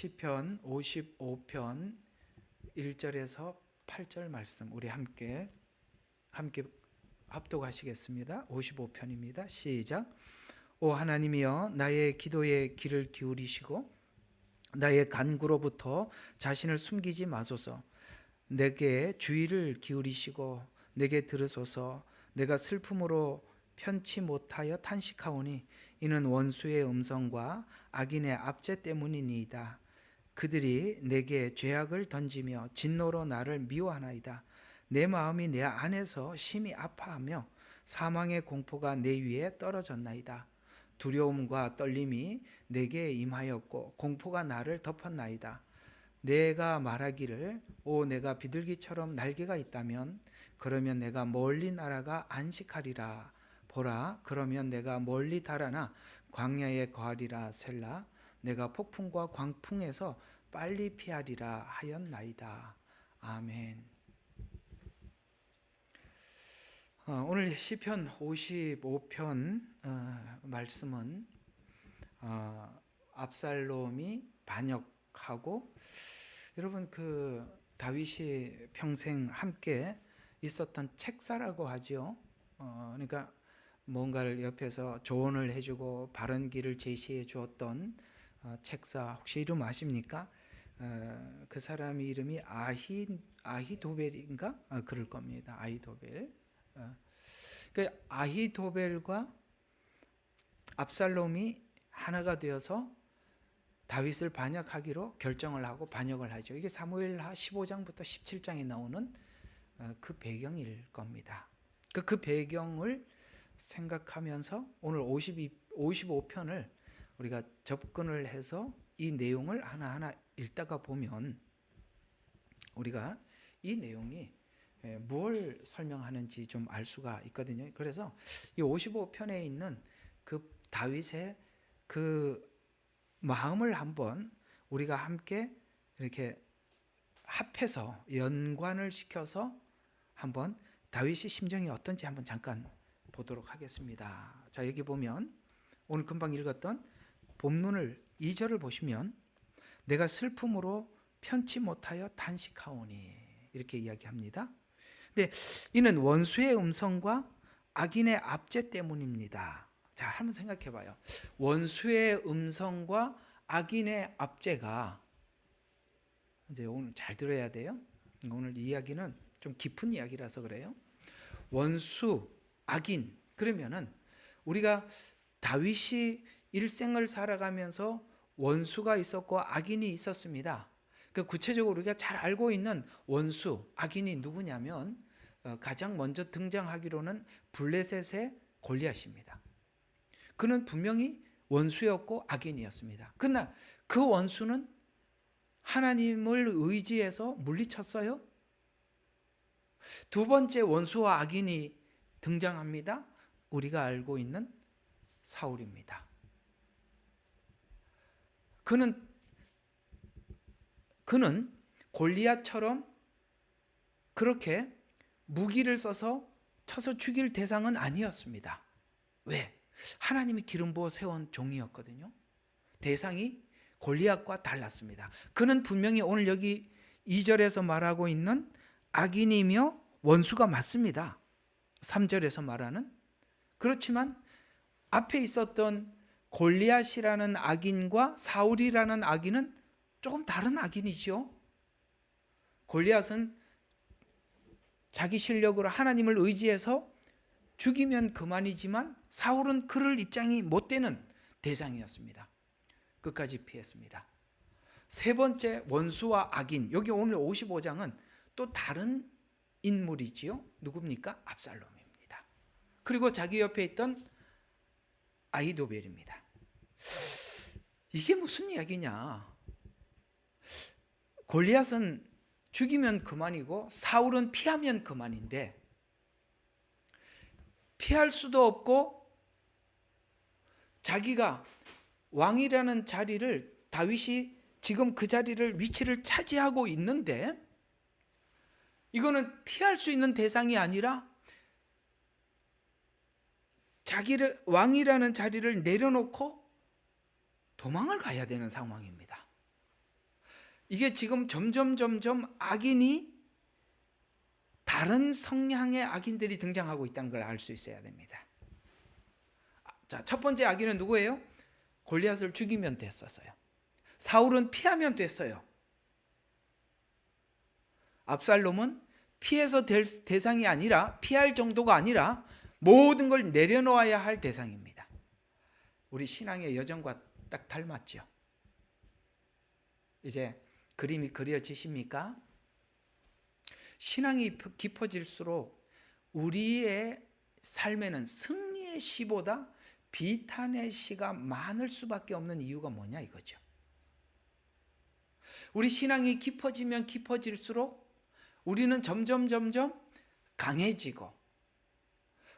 시편 55편 1절에서 8절 말씀 우리 함께 합독하시겠습니다. 55편입니다. 시작. 오 하나님이여, 나의 기도에 귀를 기울이시고 나의 간구로부터 자신을 숨기지 마소서. 내게 주의를 기울이시고 내게 들으소서. 내가 슬픔으로 편치 못하여 탄식하오니 이는 원수의 음성과 악인의 압제 때문이니이다. 그들이 내게 죄악을 던지며 진노로 나를 미워하나이다. 내 마음이 내 안에서 심히 아파하며 사망의 공포가 내 위에 떨어졌나이다. 두려움과 떨림이 내게 임하였고 공포가 나를 덮었나이다. 내가 말하기를 오 내가 비둘기처럼 날개가 있다면 그러면 내가 멀리 날아가 안식하리라. 보라 그러면 내가 멀리 달아나 광야에 거하리라. 셀라. 내가 폭풍과 광풍에서 빨리 피하리라 하였나이다. 아멘. 오늘 시편 55편 말씀은 압살롬이 반역하고, 여러분 그 다윗이 평생 함께 있었던 책사라고 하죠. 그러니까 뭔가를 옆에서 조언을 해주고 바른 길을 제시해 주었던 책사, 혹시 이름 아십니까? 그 사람의 이름이 아히도벨인가? 그럴 겁니다. 아히도벨. 그 아히도벨과 압살롬이 하나가 되어서 다윗을 반역하기로 결정을 하고 반역을 하죠. 이게 사무엘하 15장부터 17장에 나오는 그 배경일 겁니다. 그 배경을 생각하면서 오늘 55편을 우리가 접근을 해서 이 내용을 하나하나 읽다가 보면 우리가 이 내용이 뭘 설명하는지 좀 알 수가 있거든요. 그래서 이 55편에 있는 그 다윗의 그 마음을 한번 우리가 함께 이렇게 합해서 연관을 시켜서 한번 다윗의 심정이 어떤지 한번 잠깐 보도록 하겠습니다. 자, 여기 보면 오늘 금방 읽었던 본문을 2절을 보시면 내가 슬픔으로 편치 못하여 탄식하오니 이렇게 이야기합니다. 근데 이는 원수의 음성과 악인의 압제 때문입니다. 자, 한번 생각해 봐요. 원수의 음성과 악인의 압제가, 이제 오늘 잘 들어야 돼요. 오늘 이야기는 좀 깊은 이야기라서 그래요. 원수, 악인, 그러면은 우리가 다윗이 일생을 살아가면서 원수가 있었고 악인이 있었습니다. 그 구체적으로 우리가 잘 알고 있는 원수, 악인이 누구냐면 가장 먼저 등장하기로는 블레셋의 골리앗입니다. 그는 분명히 원수였고 악인이었습니다. 그러나 그 원수는 하나님을 의지해서 물리쳤어요. 두 번째 원수와 악인이 등장합니다. 우리가 알고 있는 사울입니다. 그는 골리앗처럼 그렇게 무기를 써서 쳐서 죽일 대상은 아니었습니다. 왜? 하나님이 기름 부어 세운 종이었거든요. 대상이 골리앗과 달랐습니다. 그는 분명히 오늘 여기 2절에서 말하고 있는 악인이며 원수가 맞습니다. 3절에서 말하는. 그렇지만 앞에 있었던 골리앗이라는 악인과 사울이라는 악인은 조금 다른 악인이죠. 골리앗은 자기 실력으로 하나님을 의지해서 죽이면 그만이지만 사울은 그럴 입장이 못 되는 대상이었습니다. 끝까지 피했습니다. 세 번째 원수와 악인, 여기 오늘 55장은 또 다른 인물이지요. 누굽니까? 압살롬입니다. 그리고 자기 옆에 있던 아히도벨입니다. 이게 무슨 이야기냐? 골리앗은 죽이면 그만이고 사울은 피하면 그만인데, 피할 수도 없고 자기가 왕이라는 자리를, 다윗이 지금 그 자리를, 위치를 차지하고 있는데 이거는 피할 수 있는 대상이 아니라 자기를 왕이라는 자리를 내려놓고 도망을 가야 되는 상황입니다. 이게 지금 점점 악인이 다른 성향의 악인들이 등장하고 있다는 걸 알 수 있어야 됩니다. 자, 첫 번째 악인은 누구예요? 골리앗을 죽이면 됐었어요. 사울은 피하면 됐어요. 압살롬은 피해서 될 대상이 아니라, 피할 정도가 아니라 모든 걸 내려놓아야 할 대상입니다. 우리 신앙의 여정과 딱 닮았죠. 이제 그림이 그려지십니까? 신앙이 깊어질수록 우리의 삶에는 승리의 시보다 비탄의 시가 많을 수밖에 없는 이유가 뭐냐 이거죠. 우리 신앙이 깊어지면 깊어질수록 우리는 점점 강해지고,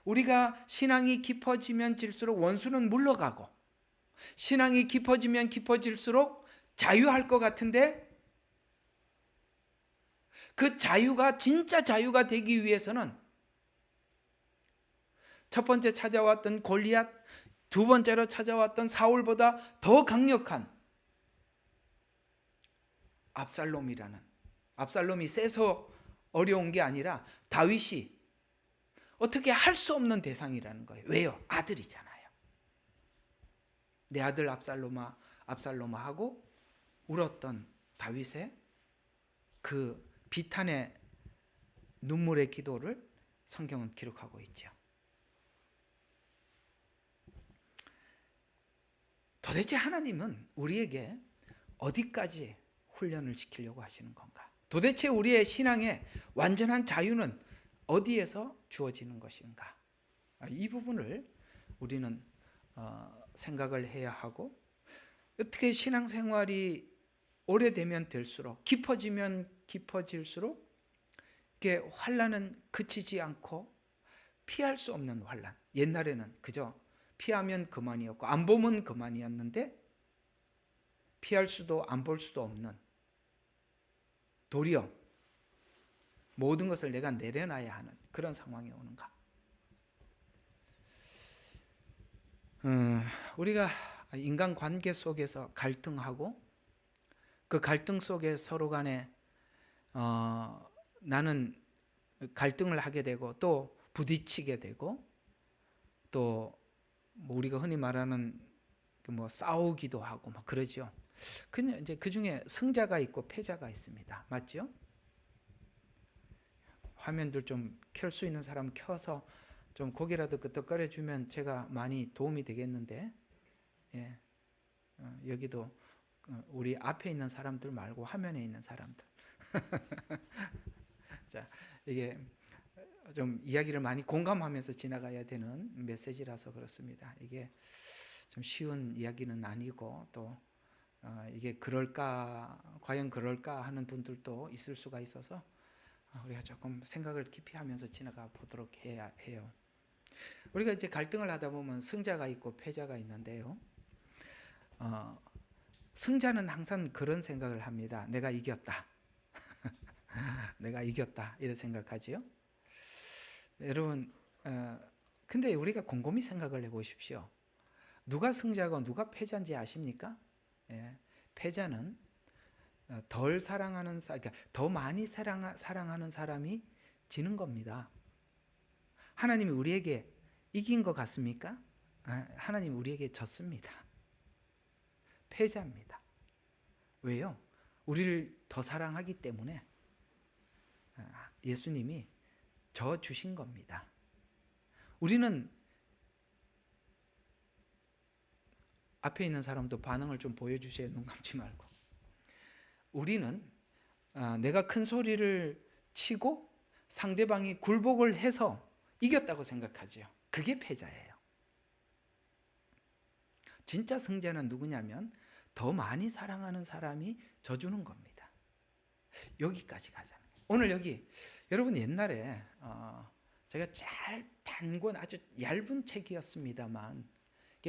우리가 신앙이 깊어지면 질수록 원수는 물러가고, 신앙이 깊어지면 깊어질수록 자유할 것 같은데, 그 자유가 진짜 자유가 되기 위해서는 첫 번째 찾아왔던 골리앗, 두 번째로 찾아왔던 사울보다 더 강력한 압살롬이 세서 어려운 게 아니라 다윗이 어떻게 할 수 없는 대상이라는 거예요. 왜요? 아들이잖아요. 내 아들 압살롬아 하고 울었던 다윗의 그 비탄의 눈물의 기도를 성경은 기록하고 있죠. 도대체 하나님은 우리에게 어디까지 훈련을 시키려고 하시는 건가? 도대체 우리의 신앙의 완전한 자유는 어디에서 주어지는 것인가? 이 부분을 우리는 생각을 해야 하고, 어떻게 신앙생활이 오래되면 될수록, 깊어지면 깊어질수록 이게 환난은 그치지 않고 피할 수 없는 환난. 옛날에는 그저 피하면 그만이었고 안 보면 그만이었는데, 피할 수도 안 볼 수도 없는, 도리어 모든 것을 내가 내려놔야 하는 그런 상황이 오는가? 우리가 인간관계 속에서 갈등하고, 그 갈등 속에 서로 간에 나는 갈등을 하게 되고 또 부딪히게 되고, 또 뭐 우리가 흔히 말하는 뭐 싸우기도 하고 막 그러죠. 그냥 이제 그 중에 승자가 있고 패자가 있습니다. 맞죠? 화면들 좀 켤 수 있는 사람 켜서 좀 고개라도 끄덕거려 주면 제가 많이 도움이 되겠는데, 예. 여기도 우리 앞에 있는 사람들 말고 화면에 있는 사람들. 자, 이게 좀 이야기를 많이 공감하면서 지나가야 되는 메시지라서 그렇습니다. 이게 좀 쉬운 이야기는 아니고, 또 이게 그럴까, 과연 그럴까 하는 분들도 있을 수가 있어서 우리가 조금 생각을 깊이 하면서 지나가 보도록 해야 해요. 우리가 이제 갈등을 하다 보면 승자가 있고 패자가 있는데요. 승자는 항상 그런 생각을 합니다. 내가 이겼다. 내가 이겼다. 이런 생각하지요. 여러분, 근데 우리가 곰곰이 생각을 해보십시오. 누가 승자고 누가 패자인지 아십니까? 예, 패자는 덜 사랑하는, 그러니까 더 많이 사랑하는 사람이 지는 겁니다. 하나님이 우리에게 이긴 것 같습니까? 하나님이 우리에게 졌습니다. 패자입니다. 왜요? 우리를 더 사랑하기 때문에 예수님이 져 주신 겁니다. 우리는, 앞에 있는 사람도 반응을 좀 보여주세요. 눈 감지 말고. 우리는 내가 큰 소리를 치고 상대방이 굴복을 해서 이겼다고 생각하죠. 그게 패자예요. 진짜 승자는 누구냐면 더 많이 사랑하는 사람이 져주는 겁니다. 여기까지 가자는 거예요. 오늘 여기 여러분, 옛날에 제가 잘 단권 아주 얇은 책이었습니다만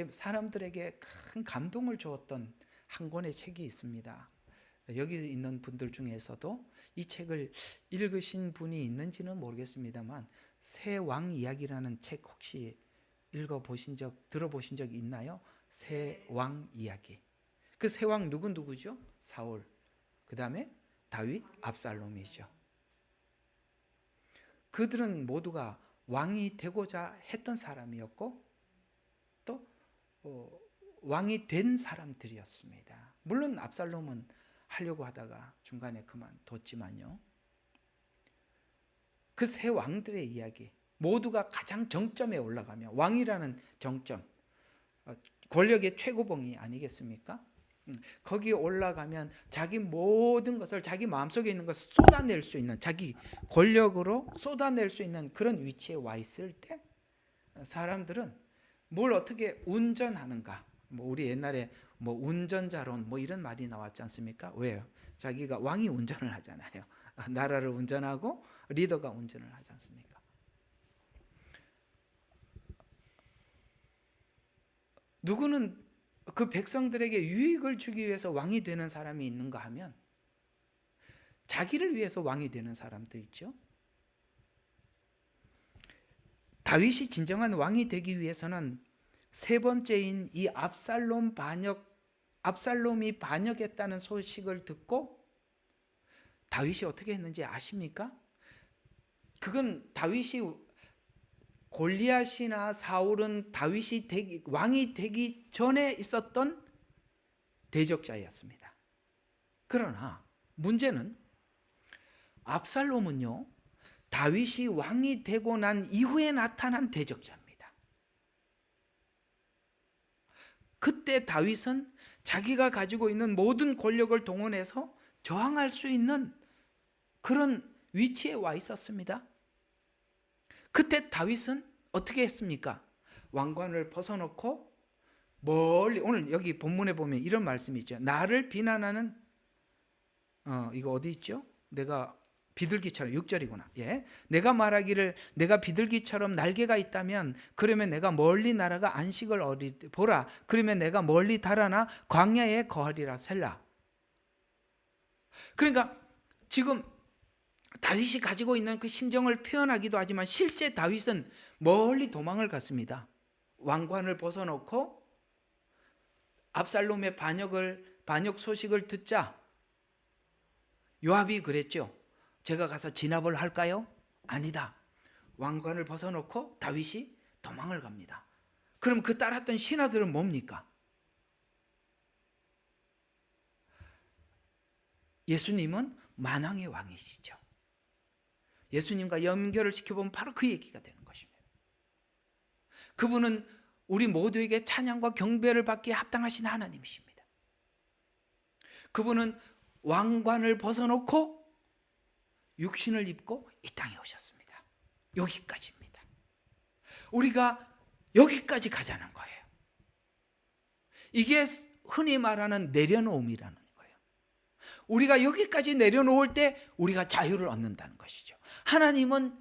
사람들에게 큰 감동을 주었던 한 권의 책이 있습니다. 여기 있는 분들 중에서도 이 책을 읽으신 분이 있는지는 모르겠습니다만, 새 왕 이야기라는 책 혹시 읽어보신 적, 들어보신 적 있나요? 새 왕 이야기. 그 새 왕 누구죠? 사울. 그 그 다음에 다윗, 압살롬이죠. 그들은 모두가 왕이 되고자 했던 사람이었고 또 왕이 된 사람들이었습니다. 물론 압살롬은 하려고 하다가 중간에 그만뒀지만요. 그 세 왕들의 이야기 모두가 가장 정점에 올라가며, 왕이라는 정점, 권력의 최고봉이 아니겠습니까? 거기에 올라가면 자기 모든 것을, 자기 마음속에 있는 것을 쏟아낼 수 있는, 자기 권력으로 쏟아낼 수 있는 그런 위치에 와 있을 때 사람들은 뭘 어떻게 운전하는가, 우리 옛날에 운전자론 이런 말이 나왔지 않습니까? 왜요? 자기가 왕이 운전을 하잖아요. 나라를 운전하고 리더가 운전을 하지 않습니까? 누구는 그 백성들에게 유익을 주기 위해서 왕이 되는 사람이 있는가 하면 자기를 위해서 왕이 되는 사람도 있죠. 다윗이 진정한 왕이 되기 위해서는 세 번째인 이 압살롬이 반역했다는 소식을 듣고 다윗이 어떻게 했는지 아십니까? 그건 다윗이, 골리앗이나 사울은 다윗이 왕이 되기 전에 있었던 대적자였습니다. 그러나 문제는 압살롬은요, 다윗이 왕이 되고 난 이후에 나타난 대적자입니다. 그때 다윗은 자기가 가지고 있는 모든 권력을 동원해서 저항할 수 있는 그런 위치에 와 있었습니다. 그때 다윗은 어떻게 했습니까? 왕관을 벗어놓고 멀리, 오늘 여기 본문에 보면 이런 말씀이 있죠. 나를 비난하는, 이거 어디 있죠? 내가 비둘기처럼, 6절이구나. 예. 내가 말하기를 내가 비둘기처럼 날개가 있다면 그러면 내가 멀리 날아가 안식을 보라. 그러면 내가 멀리 달아나 광야에 거하리라. 셀라. 그러니까 지금 다윗이 가지고 있는 그 심정을 표현하기도 하지만 실제 다윗은 멀리 도망을 갔습니다. 왕관을 벗어놓고 압살롬의 반역 소식을 듣자 요압이 그랬죠. 제가 가서 진압을 할까요? 아니다. 왕관을 벗어놓고 다윗이 도망을 갑니다. 그럼 그 따랐던 신하들은 뭡니까? 예수님은 만왕의 왕이시죠. 예수님과 연결을 시켜보면 바로 그 얘기가 되는 것입니다. 그분은 우리 모두에게 찬양과 경배를 받기에 합당하신 하나님이십니다. 그분은 왕관을 벗어놓고 육신을 입고 이 땅에 오셨습니다. 여기까지입니다. 우리가 여기까지 가자는 거예요. 이게 흔히 말하는 내려놓음이라는 거예요. 우리가 여기까지 내려놓을 때 우리가 자유를 얻는다는 것이죠. 하나님은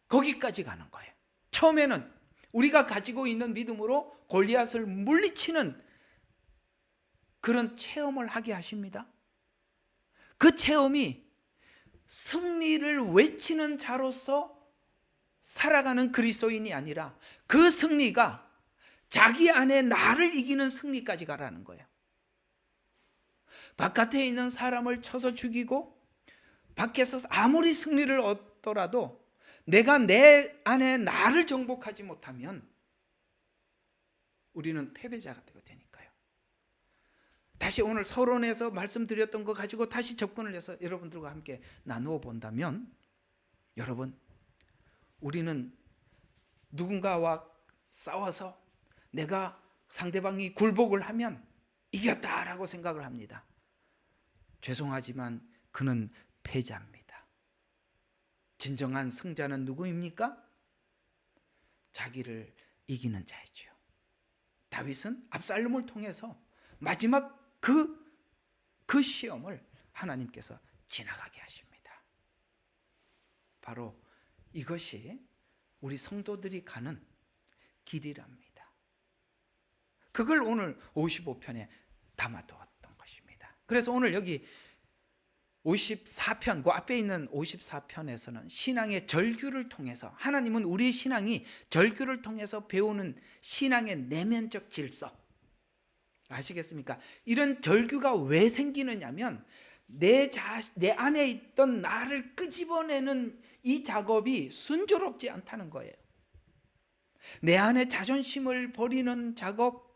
거기까지 가는 거예요. 처음에는 우리가 가지고 있는 믿음으로 골리앗을 물리치는 그런 체험을 하게 하십니다. 그 체험이 승리를 외치는 자로서 살아가는 그리스도인이 아니라 그 승리가 자기 안에 나를 이기는 승리까지 가라는 거예요. 바깥에 있는 사람을 쳐서 죽이고 밖에서 아무리 승리를 얻더라도 내가 내 안에 나를 정복하지 못하면 우리는 패배자가 되니까요. 다시 오늘 서론에서 말씀드렸던 거 가지고 다시 접근을 해서 여러분들과 함께 나누어 본다면, 여러분, 우리는 누군가와 싸워서 내가 상대방이 굴복을 하면 이겼다라고 생각을 합니다. 죄송하지만 그는 패자입니다. 진정한 승자는 누구입니까? 자기를 이기는 자이죠. 다윗은 압살롬을 통해서 마지막 그 시험을 하나님께서 지나가게 하십니다. 바로 이것이 우리 성도들이 가는 길이랍니다. 그걸 오늘 55편에 담아두었던 것입니다. 그래서 오늘 여기 54편, 그 앞에 있는 54편에서는 신앙의 절규를 통해서, 하나님은 우리의 신앙이 절규를 통해서 배우는 신앙의 내면적 질서, 아시겠습니까? 이런 절규가 왜 생기느냐면 내 안에 있던 나를 끄집어내는 이 작업이 순조롭지 않다는 거예요. 내 안에 자존심을 버리는 작업,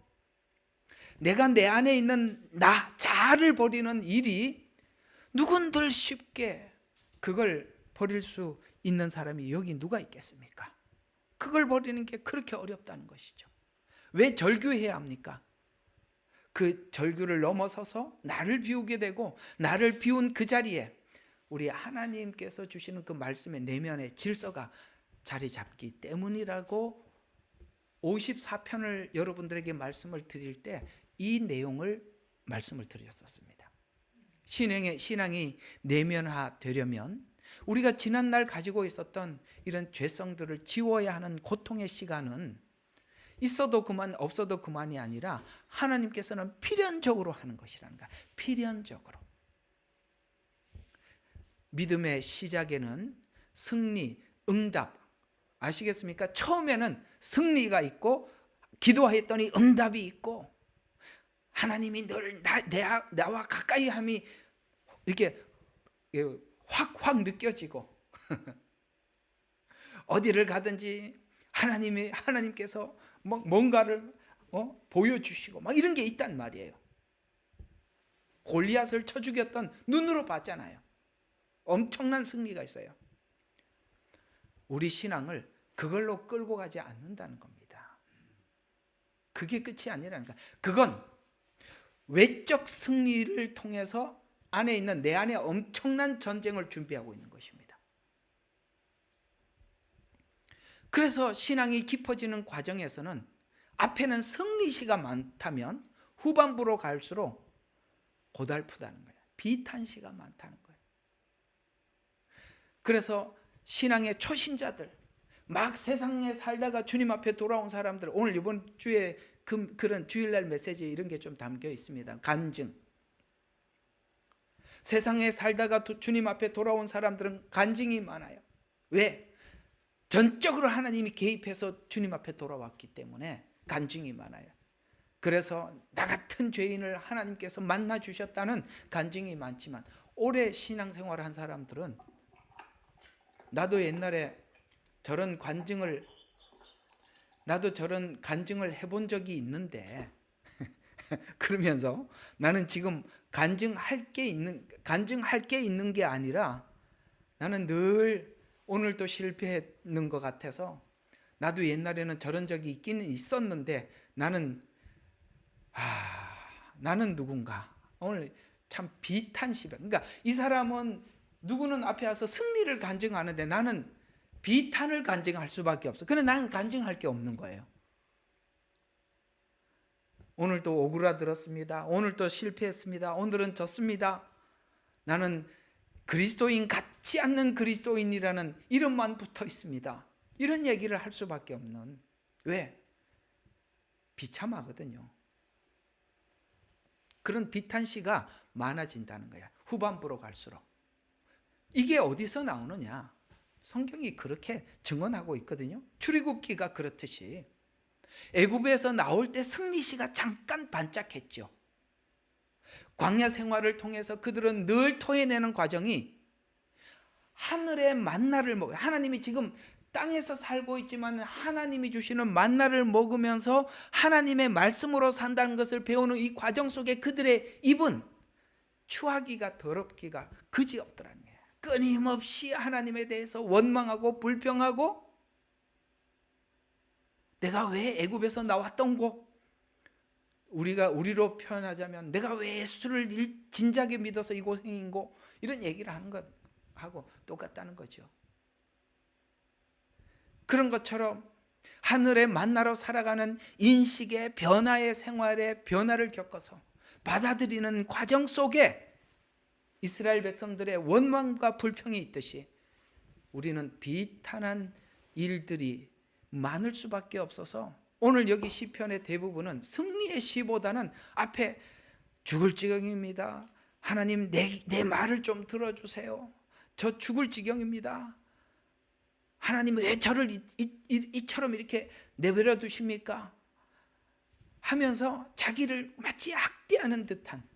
내가 내 안에 있는 자아를 버리는 일이 누군들 쉽게 그걸 버릴 수 있는 사람이 여기 누가 있겠습니까? 그걸 버리는 게 그렇게 어렵다는 것이죠. 왜 절규해야 합니까? 그 절규를 넘어서서 나를 비우게 되고, 나를 비운 그 자리에 우리 하나님께서 주시는 그 말씀의 내면의 질서가 자리 잡기 때문이라고 54편을 여러분들에게 말씀을 드릴 때 이 내용을 말씀을 드렸었습니다. 신앙이 내면화되려면 우리가 지난날 가지고 있었던 이런 죄성들을 지워야 하는 고통의 시간은 있어도 그만 없어도 그만이 아니라 하나님께서는 필연적으로 하는 것이라는 거야. 필연적으로. 믿음의 시작에는 승리, 응답, 아시겠습니까? 처음에는 승리가 있고 기도했더니 응답이 있고 하나님이 늘 나와 가까이 함이 이렇게 확 느껴지고 어디를 가든지 하나님께서 뭔가를 보여주시고 막 이런 게 있단 말이에요. 골리앗을 쳐 죽였던 눈으로 봤잖아요. 엄청난 승리가 있어요. 우리 신앙을 그걸로 끌고 가지 않는다는 겁니다. 그게 끝이 아니라니까. 그건 외적 승리를 통해서 안에 있는 내 안에 엄청난 전쟁을 준비하고 있는 것입니다. 그래서 신앙이 깊어지는 과정에서는 앞에는 승리시가 많다면 후반부로 갈수록 고달프다는 거예요. 비탄시가 많다는 거예요. 그래서 신앙의 초신자들, 막 세상에 살다가 주님 앞에 돌아온 사람들, 오늘 이번 주에 그런 주일날 메시지에 이런 게 좀 담겨 있습니다. 간증. 세상에 살다가 주님 앞에 돌아온 사람들은 간증이 많아요. 왜? 전적으로 하나님이 개입해서 주님 앞에 돌아왔기 때문에 간증이 많아요. 그래서 나 같은 죄인을 하나님께서 만나 주셨다는 간증이 많지만, 오래 신앙생활을 한 사람들은 나도 옛날에 저런 간증을 해본 적이 있는데 그러면서 나는 지금 간증할 게 있는 게 아니라 나는 늘 오늘도 실패했는 것 같아서 나도 옛날에는 저런 적이 있기는 있었는데 나는 누군가 오늘 참 비탄시발. 그러니까 이 사람은 누구는 앞에 와서 승리를 간증하는데 나는 비탄을 간증할 수밖에 없어. 근데 나는 간증할 게 없는 거예요. 오늘도 오그라들었습니다. 오늘도 실패했습니다. 오늘은 졌습니다. 나는 그리스도인 같지 않는 그리스도인이라는 이름만 붙어 있습니다. 이런 얘기를 할 수밖에 없는. 왜? 비참하거든요. 그런 비탄시가 많아진다는 거야. 후반부로 갈수록. 이게 어디서 나오느냐? 성경이 그렇게 증언하고 있거든요. 출애굽기가 그렇듯이 애굽에서 나올 때 승리시가 잠깐 반짝했죠. 광야 생활을 통해서 그들은 늘 토해내는 과정이 하늘의 만나를 먹어요. 하나님이 지금 땅에서 살고 있지만 하나님이 주시는 만나를 먹으면서 하나님의 말씀으로 산다는 것을 배우는 이 과정 속에 그들의 입은 추하기가 더럽기가 그지없더라는 거예요. 끊임없이 하나님에 대해서 원망하고 불평하고 내가 왜 애굽에서 나왔던고, 우리로 표현하자면 내가 왜 예수를 진작에 믿어서 이 고생인고, 이런 얘기를 하는 것하고 똑같다는 거죠. 그런 것처럼 하늘의 만나로 살아가는 인식의 변화의 생활의 변화를 겪어서 받아들이는 과정 속에 이스라엘 백성들의 원망과 불평이 있듯이 우리는 비탄한 일들이 많을 수밖에 없어서 오늘 여기 시편의 대부분은 승리의 시보다는 앞에 죽을 지경입니다. 하나님 내 말을 좀 들어주세요. 저 죽을 지경입니다. 하나님 왜 저를 이처럼 이렇게 내버려 두십니까? 하면서 자기를 마치 학대하는 듯한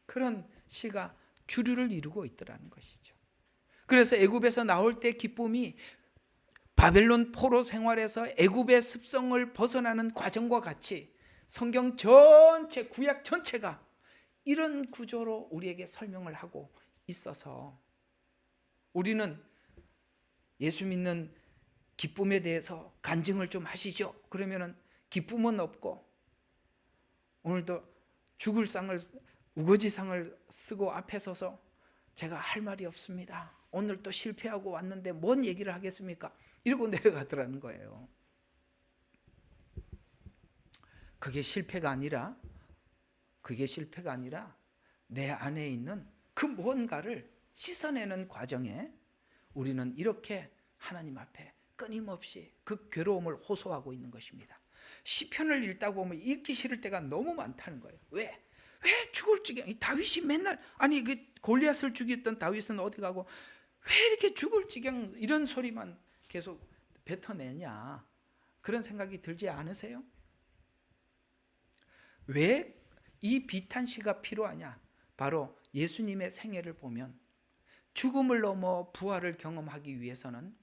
그런 시가 주류를 이루고 있더라는 것이죠. 그래서 애굽에서 나올 때 기쁨이 바벨론 포로 생활에서 애굽의 습성을 벗어나는 과정과 같이 성경 전체, 구약 전체가 이런 구조로 우리에게 설명을 하고 있어서 우리는 예수 믿는 기쁨에 대해서 간증을 좀 하시죠. 그러면은 기쁨은 없고 오늘도 죽을 상을, 우거지상을 쓰고 앞에 서서 제가 할 말이 없습니다. 오늘 또 실패하고 왔는데 뭔 얘기를 하겠습니까? 이러고 내려가더라는 거예요. 그게 실패가 아니라 내 안에 있는 그 뭔가를 씻어내는 과정에 우리는 이렇게 하나님 앞에 끊임없이 그 괴로움을 호소하고 있는 것입니다. 시편을 읽다 보면 읽기 싫을 때가 너무 많다는 거예요. 왜 죽을 지경? 이 다윗이 맨날 아니 그 골리앗을 죽였던 다윗은 어디 가고 왜 이렇게 죽을 지경 이런 소리만 계속 뱉어내냐? 그런 생각이 들지 않으세요? 왜 이 비탄시가 필요하냐? 바로 예수님의 생애를 보면 죽음을 넘어 부활을 경험하기 위해서는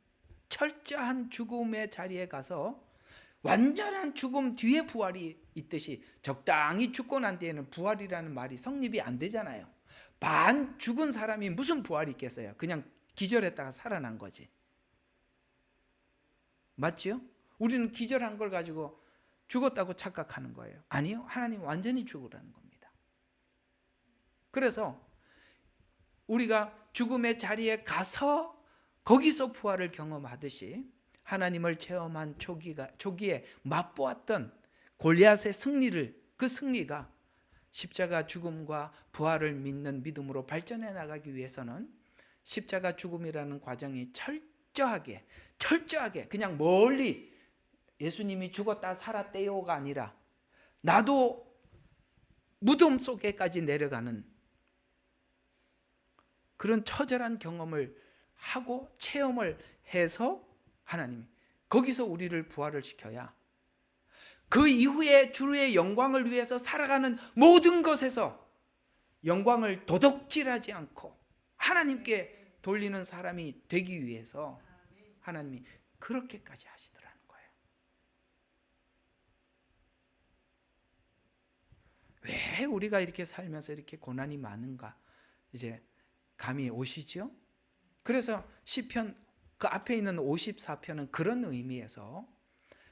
철저한 죽음의 자리에 가서 완전한 죽음 뒤에 부활이 있듯이 적당히 죽고 난 뒤에는 부활이라는 말이 성립이 안 되잖아요. 반 죽은 사람이 무슨 부활이 있겠어요? 그냥 기절했다가 살아난 거지. 맞죠? 우리는 기절한 걸 가지고 죽었다고 착각하는 거예요. 아니요, 하나님 완전히 죽으라는 겁니다. 그래서 우리가 죽음의 자리에 가서 거기서 부활을 경험하듯이 하나님을 체험한 초기에 맛보았던 골리앗의 그 승리가 십자가 죽음과 부활을 믿는 믿음으로 발전해 나가기 위해서는 십자가 죽음이라는 과정이 철저하게 그냥 멀리 예수님이 죽었다 살았대요가 아니라 나도 무덤 속에까지 내려가는 그런 처절한 경험을 하고 체험을 해서 하나님이 거기서 우리를 부활을 시켜야 그 이후에 주의 영광을 위해서 살아가는 모든 것에서 영광을 도둑질하지 않고 하나님께 돌리는 사람이 되기 위해서 하나님이 그렇게까지 하시더라는 거예요. 왜 우리가 이렇게 살면서 이렇게 고난이 많은가 이제 감이 오시죠? 그래서 시편 그 앞에 있는 54편은 그런 의미에서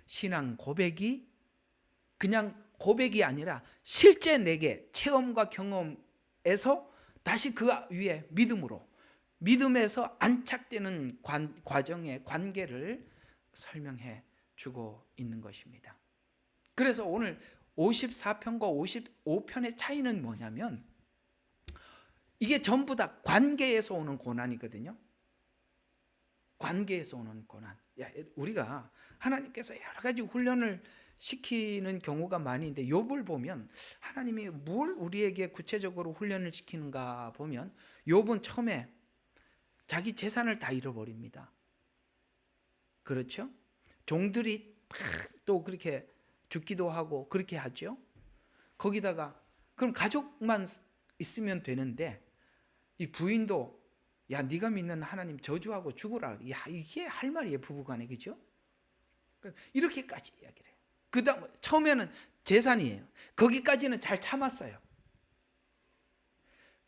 신앙 고백이 그냥 고백이 아니라 실제 내게 체험과 경험에서 다시 그 위에 믿음에서 안착되는 과정의 관계를 설명해 주고 있는 것입니다. 그래서 오늘 54편과 55편의 차이는 뭐냐면 이게 전부 다 관계에서 오는 고난이거든요. 관계에서 오는 고난. 우리가 하나님께서 여러 가지 훈련을 시키는 경우가 많이 있는데 욥을 보면 하나님이 뭘 우리에게 구체적으로 훈련을 시키는가 보면 욥은 처음에 자기 재산을 다 잃어버립니다. 그렇죠? 종들이 또 그렇게 죽기도 하고 그렇게 하죠. 거기다가 그럼 가족만 있으면 되는데 이 부인도 야 네가 믿는 하나님 저주하고 죽으라. 야 이게 할 말이에요 부부간에. 그죠? 이렇게까지 이야기를 해요. 그 다음 처음에는 재산이에요. 거기까지는 잘 참았어요.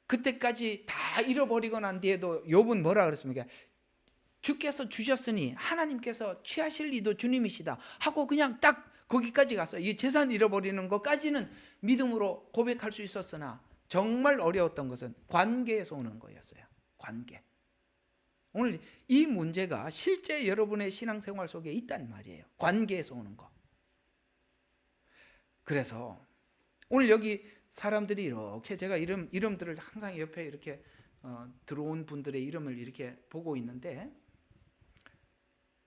그때까지 다 잃어버리고 난 뒤에도 욥은 뭐라 그랬습니까? 주께서 주셨으니 하나님께서 취하실 이도 주님이시다 하고 그냥 딱 거기까지 갔어요. 이 재산 잃어버리는 것까지는 믿음으로 고백할 수 있었으나 정말 어려웠던 것은 관계에서 오는 거였어요. 관계. 오늘 이 문제가 실제 여러분의 신앙생활 속에 있단 말이에요. 관계에서 오는 거. 그래서 오늘 여기 사람들이 이렇게 제가 이름들을 항상 옆에 이렇게 들어온 분들의 이름을 이렇게 보고 있는데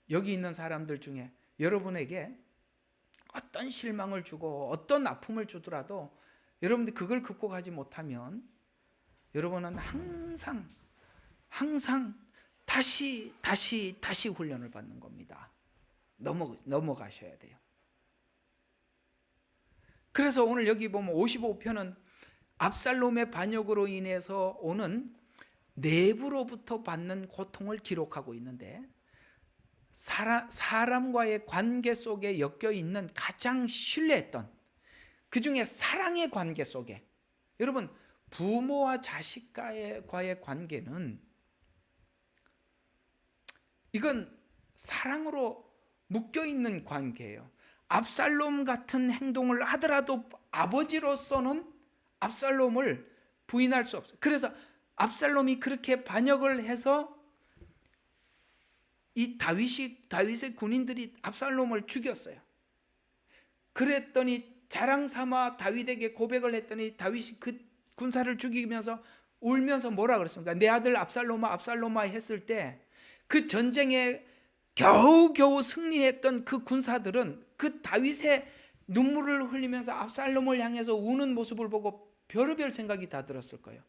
여기 있는 사람들 중에 여러분에게 어떤 실망을 주고 어떤 아픔을 주더라도 여러분들 그걸 극복하지 못하면 여러분은 항상 다시 훈련을 받는 겁니다. 넘어가셔야 돼요. 그래서 오늘 여기 보면 55편은 압살롬의 반역으로 인해서 오는 내부로부터 받는 고통을 기록하고 있는데, 사람과의 관계 속에 엮여 있는 가장 신뢰했던 그 중에 사랑의 관계 속에, 여러분 부모와 자식과의 관계는 이건 사랑으로 묶여 있는 관계예요. 압살롬 같은 행동을 하더라도 아버지로서는 압살롬을 부인할 수 없어요. 그래서 압살롬이 그렇게 반역을 해서 이 다윗의 군인들이 압살롬을 죽였어요. 그랬더니 자랑 삼아 다윗에게 고백을 했더니 다윗이 그 군사를 죽이면서 울면서 뭐라 그랬습니까? 내 아들 압살롬아 압살롬아 했을 때 그 전쟁에 겨우겨우 승리했던 그 군사들은 그 다윗의 눈물을 흘리면서 압살롬을 향해서 우는 모습을 보고 별의별 생각이 다 들었을 거예요.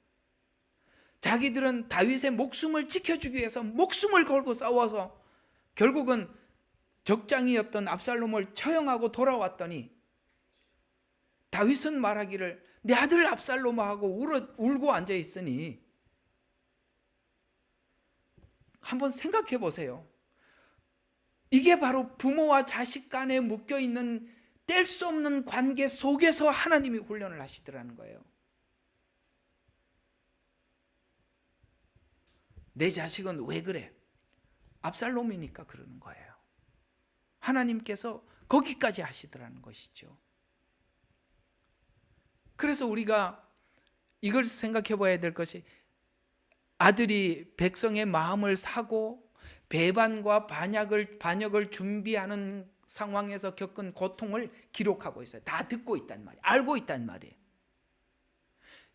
자기들은 다윗의 목숨을 지켜주기 위해서 목숨을 걸고 싸워서 결국은 적장이었던 압살롬을 처형하고 돌아왔더니 다윗은 말하기를 내 아들 압살롬아 하고 울고 앉아 있으니, 한번 생각해 보세요. 이게 바로 부모와 자식 간에 묶여 있는 뗄 수 없는 관계 속에서 하나님이 훈련을 하시더라는 거예요. 내 자식은 왜 그래? 압살롬이니까 그러는 거예요. 하나님께서 거기까지 하시더라는 것이죠. 그래서 우리가 이걸 생각해 봐야 될 것이, 아들이 백성의 마음을 사고 배반과 반역을 준비하는 상황에서 겪은 고통을 기록하고 있어요. 다 듣고 있단 말이에요. 알고 있단 말이에요.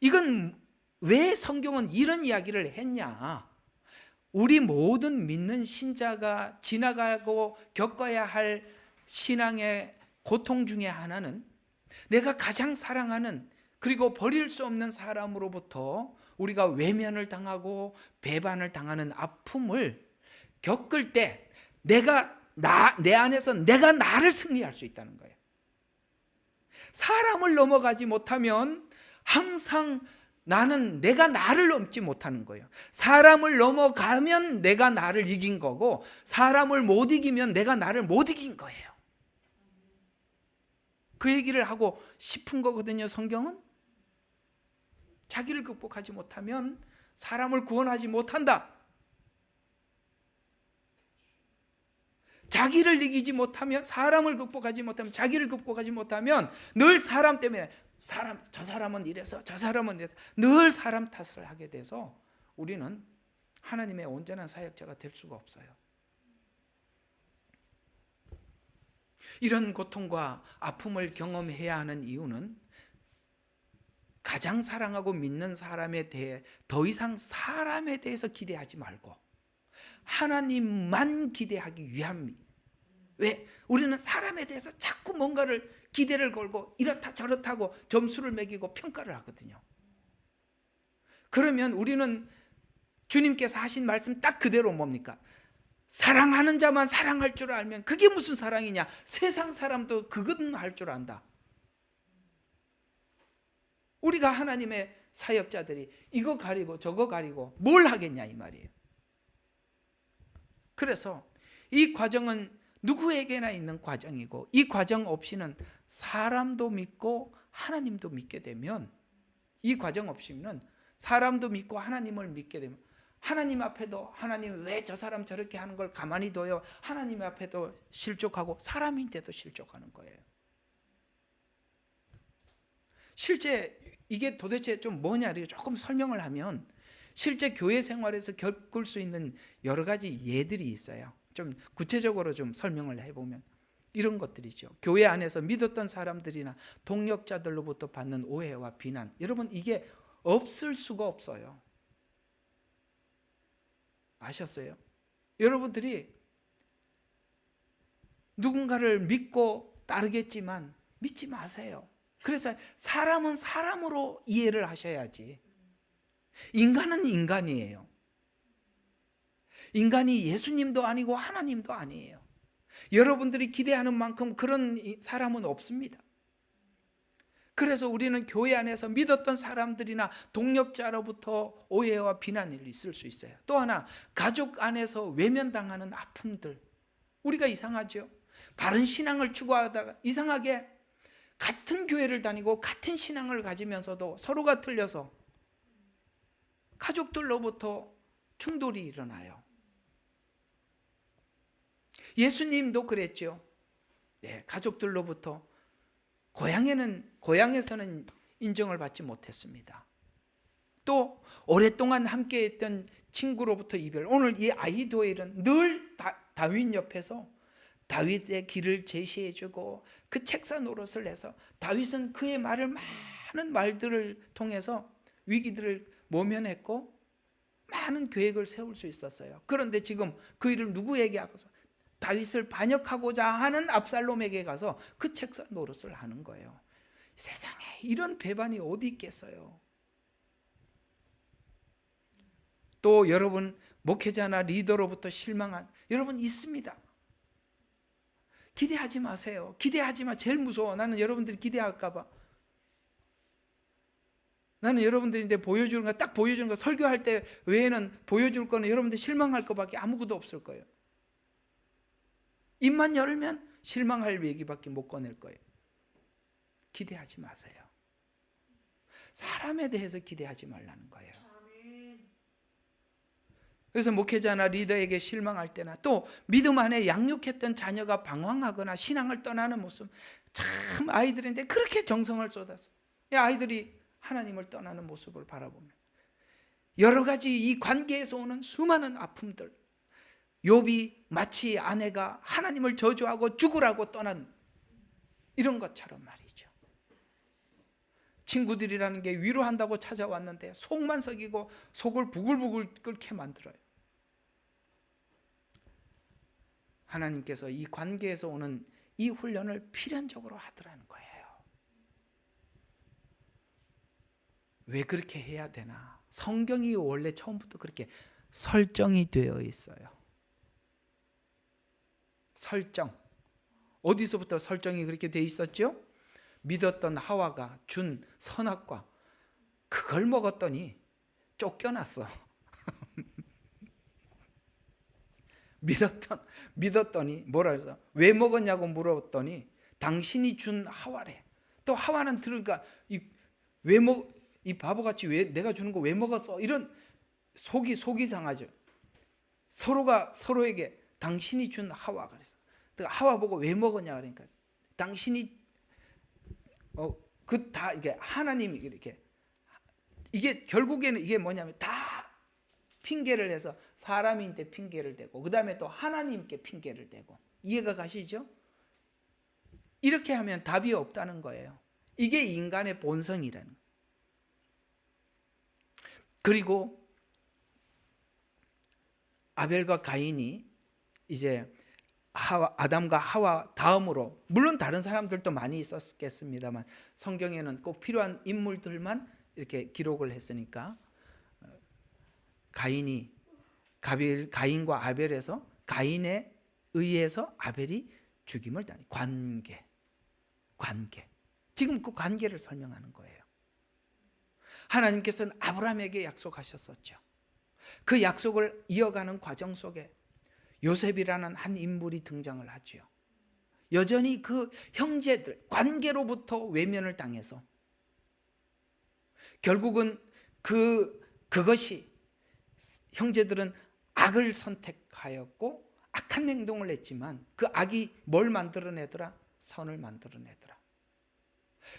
이건 왜 성경은 이런 이야기를 했냐? 우리 모든 믿는 신자가 지나가고 겪어야 할 신앙의 고통 중에 하나는, 내가 가장 사랑하는 그리고 버릴 수 없는 사람으로부터 우리가 외면을 당하고 배반을 당하는 아픔을 겪을 때 내 안에서 내가 나를 승리할 수 있다는 거예요. 사람을 넘어가지 못하면 항상 나는 내가 나를 넘지 못하는 거예요. 사람을 넘어가면 내가 나를 이긴 거고, 사람을 못 이기면 내가 나를 못 이긴 거예요. 그 얘기를 하고 싶은 거거든요. 성경은 자기를 극복하지 못하면 사람을 구원하지 못한다. 자기를 이기지 못하면, 사람을 극복하지 못하면, 자기를 극복하지 못하면 늘 사람 때문에 저 사람은 이래서 저 사람은 이래서 늘 사람 탓을 하게 돼서 우리는 하나님의 온전한 사역자가 될 수가 없어요. 이런 고통과 아픔을 경험해야 하는 이유는 가장 사랑하고 믿는 사람에 대해 더 이상 사람에 대해서 기대하지 말고 하나님만 기대하기 위함이에요. 왜? 우리는 사람에 대해서 자꾸 뭔가를 기대를 걸고 이렇다 저렇다고 점수를 매기고 평가를 하거든요. 그러면 우리는 주님께서 하신 말씀 딱 그대로 뭡니까? 사랑하는 자만 사랑할 줄 알면 그게 무슨 사랑이냐? 세상 사람도 그건 할 줄 안다. 우리가 하나님의 사역자들이 이거 가리고 저거 가리고 뭘 하겠냐 이 말이에요. 그래서 이 과정은 누구에게나 있는 과정이고, 이 과정 없이는 사람도 믿고 하나님도 믿게 되면, 이 과정 없이는 사람도 믿고 하나님을 믿게 되면, 하나님 앞에도 하나님 왜 저 사람 저렇게 하는 걸 가만히 둬요? 하나님 앞에도 실족하고 사람인데도 실족하는 거예요. 실제 이게 도대체 좀 뭐냐를 조금 설명을 하면, 실제 교회 생활에서 겪을 수 있는 여러 가지 예들이 있어요. 좀 구체적으로 좀 설명을 해보면 이런 것들이죠. 교회 안에서 믿었던 사람들이나 동력자들로부터 받는 오해와 비난, 여러분 이게 없을 수가 없어요. 아셨어요? 여러분들이 누군가를 믿고 따르겠지만 믿지 마세요. 그래서 사람은 사람으로 이해를 하셔야지. 인간은 인간이에요. 인간이 예수님도 아니고 하나님도 아니에요. 여러분들이 기대하는 만큼 그런 사람은 없습니다. 그래서 우리는 교회 안에서 믿었던 사람들이나 동력자로부터 오해와 비난이 있을 수 있어요. 또 하나, 가족 안에서 외면당하는 아픔들. 우리가 이상하죠. 바른 신앙을 추구하다가 이상하게 같은 교회를 다니고 같은 신앙을 가지면서도 서로가 틀려서 가족들로부터 충돌이 일어나요. 예수님도 그랬죠. 예, 가족들로부터 고향에서는 인정을 받지 못했습니다. 또 오랫동안 함께했던 친구로부터 이별. 오늘 이 아히도엘은 늘 다윗 옆에서 다윗의 길을 제시해주고 그 책사 노릇을 해서 다윗은 그의 많은 말들을 통해서 위기들을 모면했고 많은 계획을 세울 수 있었어요. 그런데 지금 그 일을 누구에게 하고서 다윗을 반역하고자 하는 압살롬에게 가서 그 책사 노릇을 하는 거예요. 세상에 이런 배반이 어디 있겠어요. 또 여러분 목회자나 리더로부터 실망한 여러분 있습니다. 기대하지 마세요. 기대하지 마. 제일 무서워. 나는 여러분들이 기대할까 봐. 나는 여러분들이 이제 보여주는 거 딱 보여주는 거 설교할 때 외에는 보여줄 거는 여러분들 실망할 거밖에 아무것도 없을 거예요. 입만 열면 실망할 얘기밖에 못 꺼낼 거예요. 기대하지 마세요. 사람에 대해서 기대하지 말라는 거예요. 그래서 목회자나 리더에게 실망할 때나 또 믿음 안에 양육했던 자녀가 방황하거나 신앙을 떠나는 모습, 참 아이들인데 그렇게 정성을 쏟았어요. 아이들이 하나님을 떠나는 모습을 바라보면 여러 가지 이 관계에서 오는 수많은 아픔들, 욥이 마치 아내가 하나님을 저주하고 죽으라고 떠난 이런 것처럼 말이죠. 친구들이라는 게 위로한다고 찾아왔는데 속만 썩이고 속을 부글부글 끓게 만들어요. 하나님께서 이 관계에서 오는 이 훈련을 필연적으로 하더라는 거예요. 왜 그렇게 해야 되나? 성경이 원래 처음부터 그렇게 설정이 되어 있어요. 설정. 어디서부터 설정이 그렇게 되어 있었죠? 믿었던 하와가 준 선악과 그걸 먹었더니 쫓겨났어. 믿었더니 뭐라 해서 왜 먹었냐고 물었더니 당신이 준 하와래. 또 하와는 들으니까 이 바보같이 왜 내가 주는 거 왜 먹었어? 이런 속이 상하죠. 서로가 서로에게 당신이 준 하와 그래서 하와 보고 왜 먹었냐 그러니까 당신이 그 다 이게 하나님이 이렇게 이게 결국에는 이게 뭐냐면 다 핑계를 해서 사람인데 핑계를 대고 그 다음에 또 하나님께 핑계를 대고 이해가 가시죠? 이렇게 하면 답이 없다는 거예요. 이게 인간의 본성이라는 거예요. 그리고 아벨과 가인이 이제 아담과 하와 다음으로 물론 다른 사람들도 많이 있었겠습니다만 성경에는 꼭 필요한 인물들만 이렇게 기록을 했으니까 가인과 아벨에서 가인에 의해서 아벨이 죽임을 당해. 관계. 지금 그 관계를 설명하는 거예요. 하나님께서는 아브라함에게 약속하셨었죠. 그 약속을 이어가는 과정 속에 요셉이라는 한 인물이 등장을 하죠. 여전히 그 형제들 관계로부터 외면을 당해서 결국은 그것이 형제들은 악을 선택하였고 악한 행동을 했지만 그 악이 뭘 만들어내더라? 선을 만들어내더라.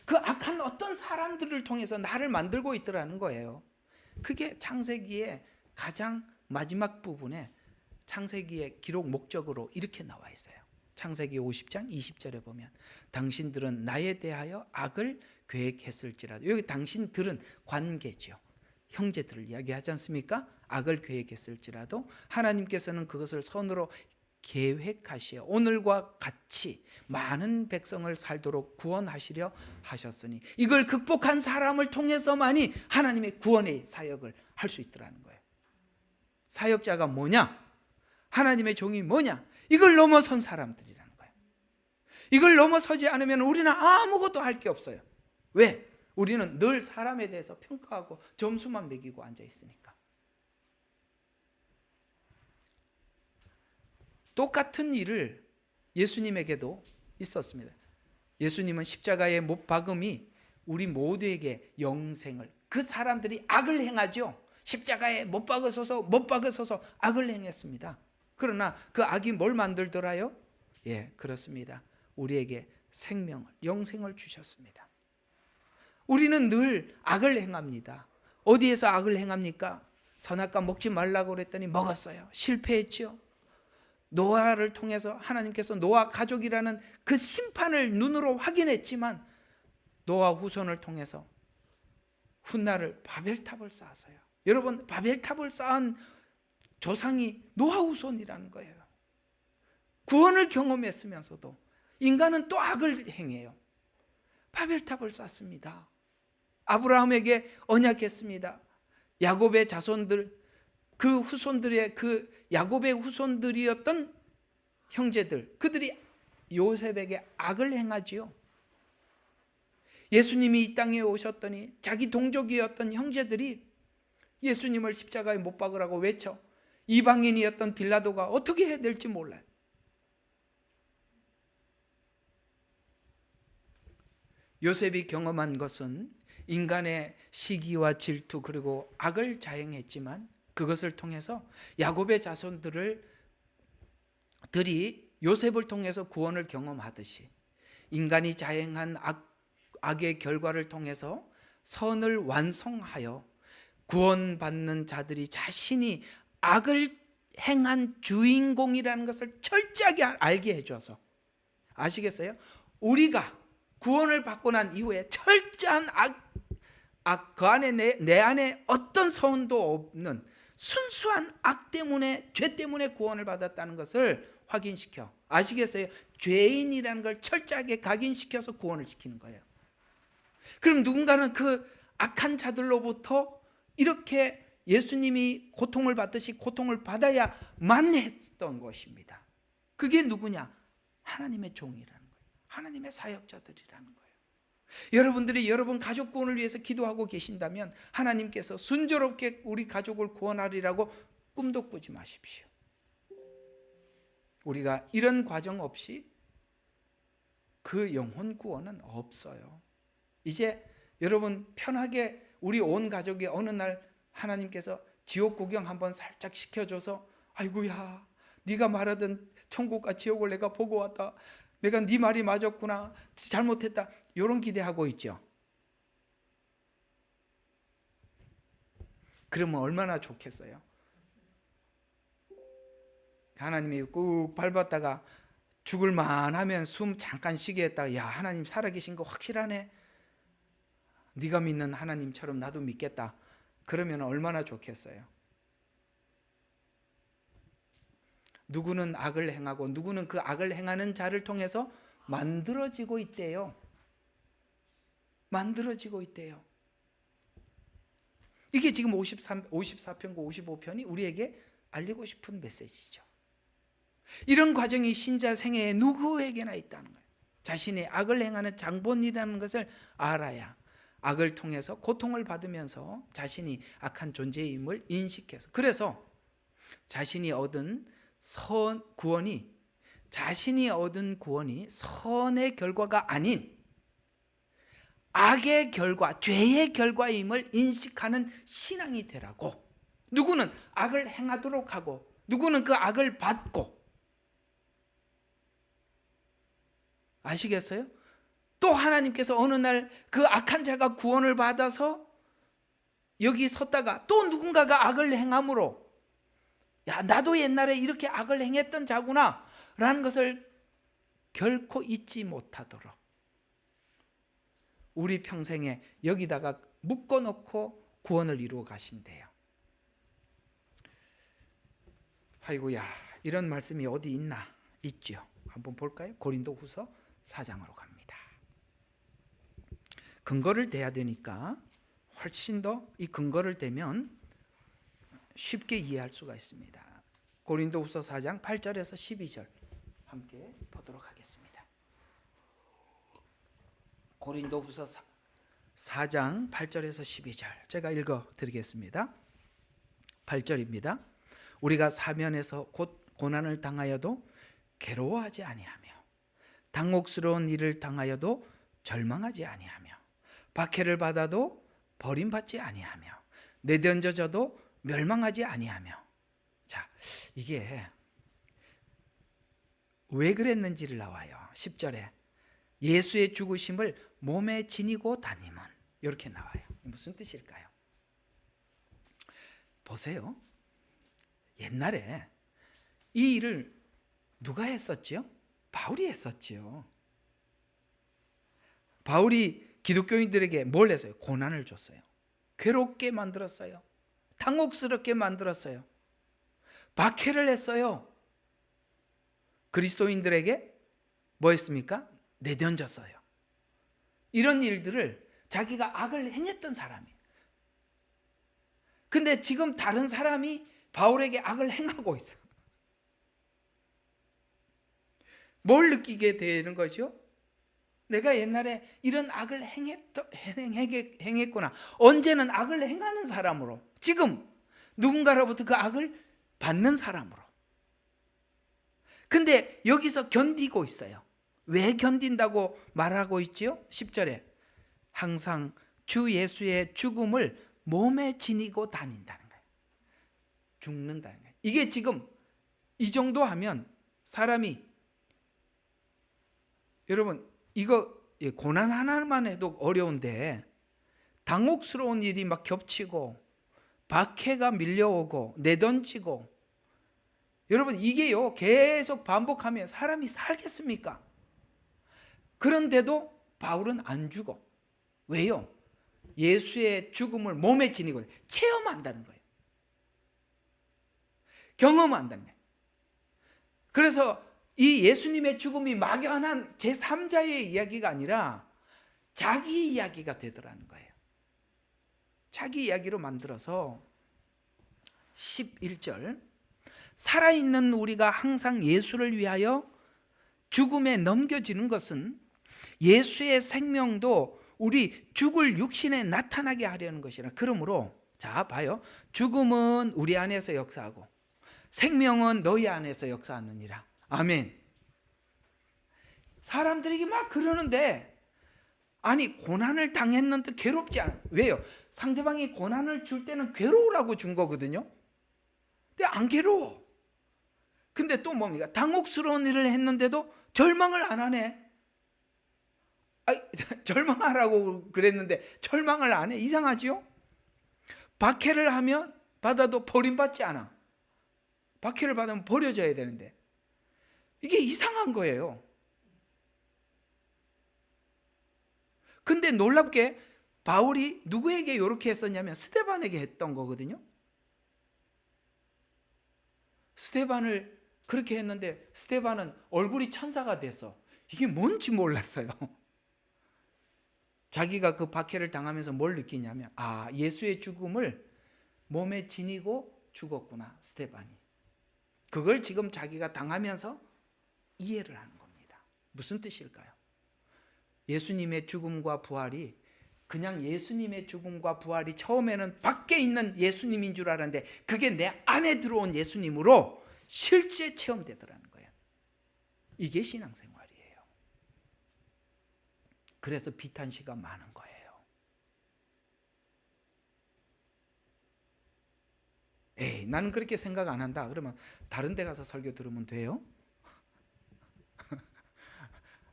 그 악한 어떤 사람들을 통해서 나를 만들고 있더라는 거예요. 그게 창세기의 가장 마지막 부분에 창세기의 기록 목적으로 이렇게 나와 있어요. 창세기 50장 20절에 보면 당신들은 나에 대하여 악을 계획했을지라도 여기 당신들은 관계죠. 형제들을 이야기하지 않습니까? 악을 계획했을지라도 하나님께서는 그것을 선으로 계획하시어 오늘과 같이 많은 백성을 살도록 구원하시려 하셨으니 이걸 극복한 사람을 통해서만이 하나님의 구원의 사역을 할 수 있더라는 거예요. 사역자가 뭐냐? 하나님의 종이 뭐냐? 이걸 넘어선 사람들이라는 거예요. 이걸 넘어서지 않으면 우리는 아무것도 할 게 없어요. 왜? 우리는 늘 사람에 대해서 평가하고 점수만 매기고 앉아 있으니까. 똑같은 일을 예수님에게도 있었습니다. 예수님은 십자가의 못 박음이 우리 모두에게 영생을, 그 사람들이 악을 행하죠. 십자가에 못 박으소서 악을 행했습니다. 그러나 그 악이 뭘 만들더라요? 예, 그렇습니다. 우리에게 생명을, 영생을 주셨습니다. 우리는 늘 악을 행합니다. 어디에서 악을 행합니까? 선악과 먹지 말라고 그랬더니 먹었어요. 실패했죠. 노아를 통해서 하나님께서 노아 가족이라는 그 심판을 눈으로 확인했지만 노아 후손을 통해서 훗날을 바벨탑을 쌓았어요. 여러분, 바벨탑을 쌓은 조상이 노아 후손이라는 거예요. 구원을 경험했으면서도 인간은 또 악을 행해요. 바벨탑을 쌓습니다. 아브라함에게 언약했습니다. 야곱의 자손들, 그 후손들의, 그 야곱의 후손들이었던 형제들, 그들이 요셉에게 악을 행하지요. 예수님이 이 땅에 오셨더니 자기 동족이었던 형제들이 예수님을 십자가에 못 박으라고 외쳐 이방인이었던 빌라도가 어떻게 해야 될지 몰라요. 요셉이 경험한 것은 인간의 시기와 질투 그리고 악을 자행했지만 그것을 통해서 야곱의 자손들이 요셉을 통해서 구원을 경험하듯이 인간이 자행한 악의 결과를 통해서 선을 완성하여 구원받는 자들이 자신이 악을 행한 주인공이라는 것을 철저하게 알게 해줘서, 아시겠어요? 우리가 구원을 받고 난 이후에 철저한 그 안에 내 안에 어떤 선도 없는 순수한 악 때문에, 죄 때문에 구원을 받았다는 것을 확인시켜, 아시겠어요? 죄인이라는 걸 철저하게 각인시켜서 구원을 시키는 거예요. 그럼 누군가는 그 악한 자들로부터 이렇게 예수님이 고통을 받듯이 고통을 받아야만 했던 것입니다. 그게 누구냐? 하나님의 종이라는 거예요. 하나님의 사역자들이라는 거예요. 여러분들이 여러분 가족 구원을 위해서 기도하고 계신다면 하나님께서 순조롭게 우리 가족을 구원하리라고 꿈도 꾸지 마십시오. 우리가 이런 과정 없이 그 영혼 구원은 없어요. 이제 여러분 편하게 우리 온 가족이 어느 날 하나님께서 지옥 구경 한번 살짝 시켜줘서 아이고야 네가 말하던 천국과 지옥을 내가 보고 왔다. 내가 네 말이 맞았구나. 잘못했다. 이런 기대하고 있죠. 그러면 얼마나 좋겠어요. 하나님이 꾹 밟았다가 죽을 만하면 숨 잠깐 쉬게 했다가 야 하나님 살아계신 거 확실하네. 네가 믿는 하나님처럼 나도 믿겠다. 그러면 얼마나 좋겠어요. 누구는 악을 행하고 누구는 그 악을 행하는 자를 통해서 만들어지고 있대요. 만들어지고 있대요. 이게 지금 54편과 55편이 우리에게 알리고 싶은 메시지죠. 이런 과정이 신자 생애에 누구에게나 있다는 거예요. 자신이 악을 행하는 장본이라는 것을 알아야 악을 통해서 고통을 받으면서 자신이 악한 존재임을 인식해서, 그래서 자신이 얻은 구원이 선의 결과가 아닌 악의 결과, 죄의 결과임을 인식하는 신앙이 되라고. 누구는 악을 행하도록 하고 누구는 그 악을 받고. 아시겠어요? 또 하나님께서 어느 날 그 악한 자가 구원을 받아서 여기 섰다가 또 누군가가 악을 행함으로 야 나도 옛날에 이렇게 악을 행했던 자구나 라는 것을 결코 잊지 못하도록 우리 평생에 여기다가 묶어놓고 구원을 이루어 가신대요. 아이고야 이런 말씀이 어디 있나? 있죠. 한번 볼까요? 고린도후서 4장으로 갑니다. 근거를 대야 되니까 훨씬 더 이 근거를 대면 쉽게 이해할 수가 있습니다. 고린도후서 4장 8절에서 12절 함께 보도록 하겠습니다. 고린도후서 4장 8절에서 12절 제가 읽어 드리겠습니다. 8절입니다. 우리가 사면에서 곧 고난을 당하여도 괴로워하지 아니하며 당혹스러운 일을 당하여도 절망하지 아니하며 박해를 받아도 버림받지 아니하며 내던져져도 멸망하지 아니하며. 자, 이게 왜 그랬는지를 나와요. 10절에 예수의 죽으심을 몸에 지니고 다니면, 이렇게 나와요. 무슨 뜻일까요? 보세요. 옛날에 이 일을 누가 했었지요? 바울이 했었지요. 바울이 기독교인들에게 뭘 했어요? 고난을 줬어요. 괴롭게 만들었어요. 당혹스럽게 만들었어요. 박해를 했어요. 그리스도인들에게 뭐 했습니까? 내던졌어요. 이런 일들을 자기가 악을 행했던 사람이에요. 근데 지금 다른 사람이 바울에게 악을 행하고 있어요. 뭘 느끼게 되는 거죠? 내가 옛날에 이런 악을 행했구나. 언제는 악을 행하는 사람으로, 지금 누군가로부터 그 악을 받는 사람으로. 근데 여기서 견디고 있어요. 왜 견딘다고 말하고 있지요? 10절에 항상 주 예수의 죽음을 몸에 지니고 다닌다는 거예요. 죽는다는 거예요. 이게 지금 이 정도 하면 사람이, 여러분 이거 고난 하나만 해도 어려운데 당혹스러운 일이 막 겹치고 박해가 밀려오고 내던지고, 여러분 이게요 계속 반복하면 사람이 살겠습니까? 그런데도 바울은 안 죽어. 왜요? 예수의 죽음을 몸에 지니고 체험한다는 거예요. 경험한다는 거예요. 그래서 이 예수님의 죽음이 막연한 제3자의 이야기가 아니라 자기 이야기가 되더라는 거예요. 자기 이야기로 만들어서 11절 살아있는 우리가 항상 예수를 위하여 죽음에 넘겨지는 것은 예수의 생명도 우리 죽을 육신에 나타나게 하려는 것이라. 그러므로 자 봐요. 죽음은 우리 안에서 역사하고 생명은 너희 안에서 역사하느니라. 아멘. 사람들에게 막 그러는데, 아니 고난을 당했는데 괴롭지 않아. 왜요? 상대방이 고난을 줄 때는 괴로우라고 준 거거든요. 근데 안 괴로워. 근데 또 뭡니까? 당혹스러운 일을 했는데도 절망을 안 하네. 절망하라고 그랬는데 절망을 안 해. 이상하지요? 박해를 하면 받아도 버림받지 않아. 박해를 받으면 버려져야 되는데 이게 이상한 거예요. 근데 놀랍게 바울이 누구에게 이렇게 했었냐면 스데반에게 했던 거거든요. 스데반을 그렇게 했는데 스데반은 얼굴이 천사가 돼서 이게 뭔지 몰랐어요. 자기가 그 박해를 당하면서 뭘 느끼냐면, 아, 예수의 죽음을 몸에 지니고 죽었구나, 스데반이. 그걸 지금 자기가 당하면서 이해를 하는 겁니다. 무슨 뜻일까요? 예수님의 죽음과 부활이 그냥 예수님의 죽음과 부활이 처음에는 밖에 있는 예수님인 줄 알았는데 그게 내 안에 들어온 예수님으로 실제 체험되더라는 거예요. 이게 신앙생활이에요. 그래서 비탄시가 많은 거예요. 에이, 나는 그렇게 생각 안 한다. 그러면 다른 데 가서 설교 들으면 돼요?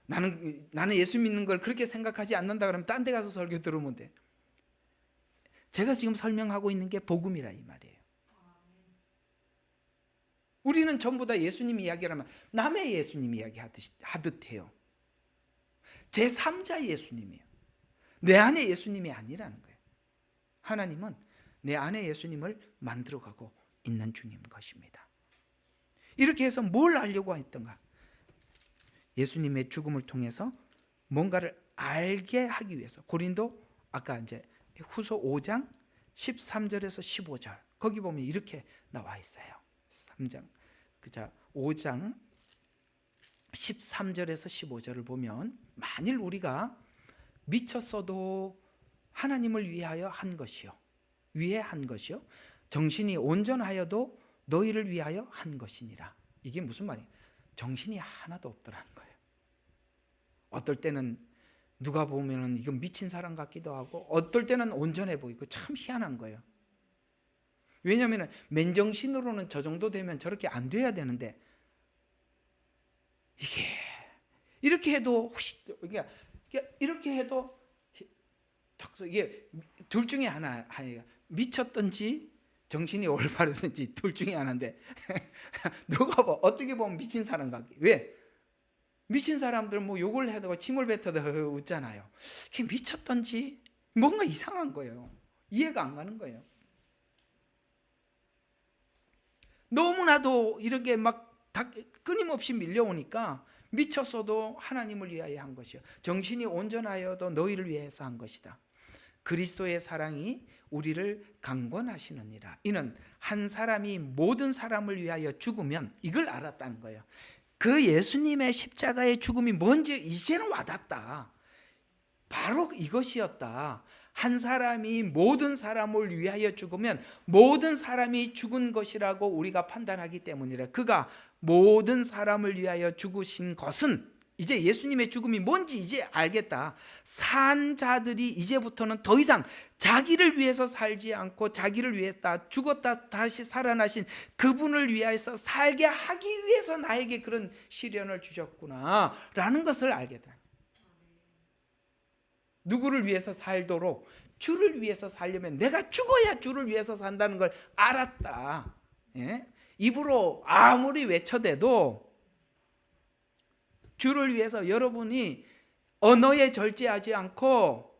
나는 예수 믿는 걸 그렇게 생각하지 않는다 그러면 딴 데 가서 설교 들으면 돼. 제가 지금 설명하고 있는 게 복음이라 이 말이에요. 우리는 전부 다 예수님 이야기를 하면 남의 예수님 이야기 하듯 해요. 제3자 예수님이에요. 내 안에 예수님이 아니라는 거예요. 하나님은 내 안에 예수님을 만들어가고 있는 중인 것입니다. 이렇게 해서 뭘 알려고 했던가? 예수님의 죽음을 통해서 뭔가를 알게 하기 위해서. 고린도 아까 이제 후서 5장 13절에서 15절 거기 보면 이렇게 나와 있어요. 5장 13절에서 15절을 보면 만일 우리가 미쳤어도 하나님을 위하여 한 것이요. 위해 한 것이요. 정신이 온전하여도 너희를 위하여 한 것이니라. 이게 무슨 말이에요? 정신이 하나도 없더라는 거예요. 어떨 때는 누가 보면은 이건 미친 사람 같기도 하고, 어떨 때는 온전해 보이고, 참 희한한 거예요. 왜냐하면 맨정신으로는 저 정도 되면 저렇게 안 돼야 되는데, 이게 이렇게 해도 이렇게 해도 이게 둘 중에 하나, 미쳤든지 정신이 올바르든지 둘 중에 하나인데 누가 어떻게 보면 미친 사람 같기. 왜? 미친 사람들 뭐 욕을 해도 침을 뱉어도 웃잖아요. 이게 미쳤던지 뭔가 이상한 거예요. 이해가 안 가는 거예요. 너무나도 이렇게 막 끊임없이 밀려오니까 미쳤어도 하나님을 위하여 한 것이요. 정신이 온전하여도 너희를 위해서 한 것이다. 그리스도의 사랑이 우리를 강권하시느니라. 이는 한 사람이 모든 사람을 위하여 죽으면, 이걸 알았다는 거예요. 그 예수님의 십자가의 죽음이 뭔지 이제는 와닿다. 바로 이것이었다. 한 사람이 모든 사람을 위하여 죽으면 모든 사람이 죽은 것이라고 우리가 판단하기 때문이라. 그가 모든 사람을 위하여 죽으신 것은, 이제 예수님의 죽음이 뭔지 이제 알겠다. 산 자들이 이제부터는 더 이상 자기를 위해서 살지 않고 자기를 위해서 죽었다 다시 살아나신 그분을 위해서 살게 하기 위해서 나에게 그런 시련을 주셨구나 라는 것을 알겠다. 누구를 위해서 살도록? 주를 위해서 살려면 내가 죽어야 주를 위해서 산다는 걸 알았다. 예? 입으로 아무리 외쳐대도 주를 위해서 여러분이 언어에 절제하지 않고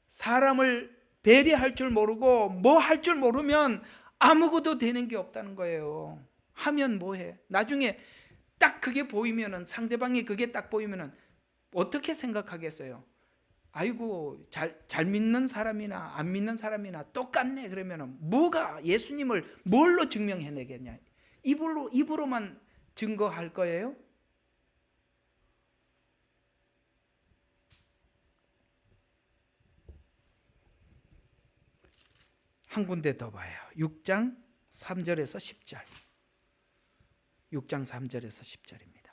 사람을 배려할 줄 모르고 뭐 할 줄 모르면 아무것도 되는 게 없다는 거예요. 하면 뭐해? 나중에 딱 그게 보이면은, 상대방이 그게 딱 보이면은 어떻게 생각하겠어요? 아이고, 잘 믿는 사람이나 안 믿는 사람이나 똑같네. 그러면은 뭐가 예수님을 뭘로 증명해내겠냐? 입으로만 증거할 거예요? 한 군데 더 봐요. 6장 3절에서 10절. 6장 3절에서 10절입니다.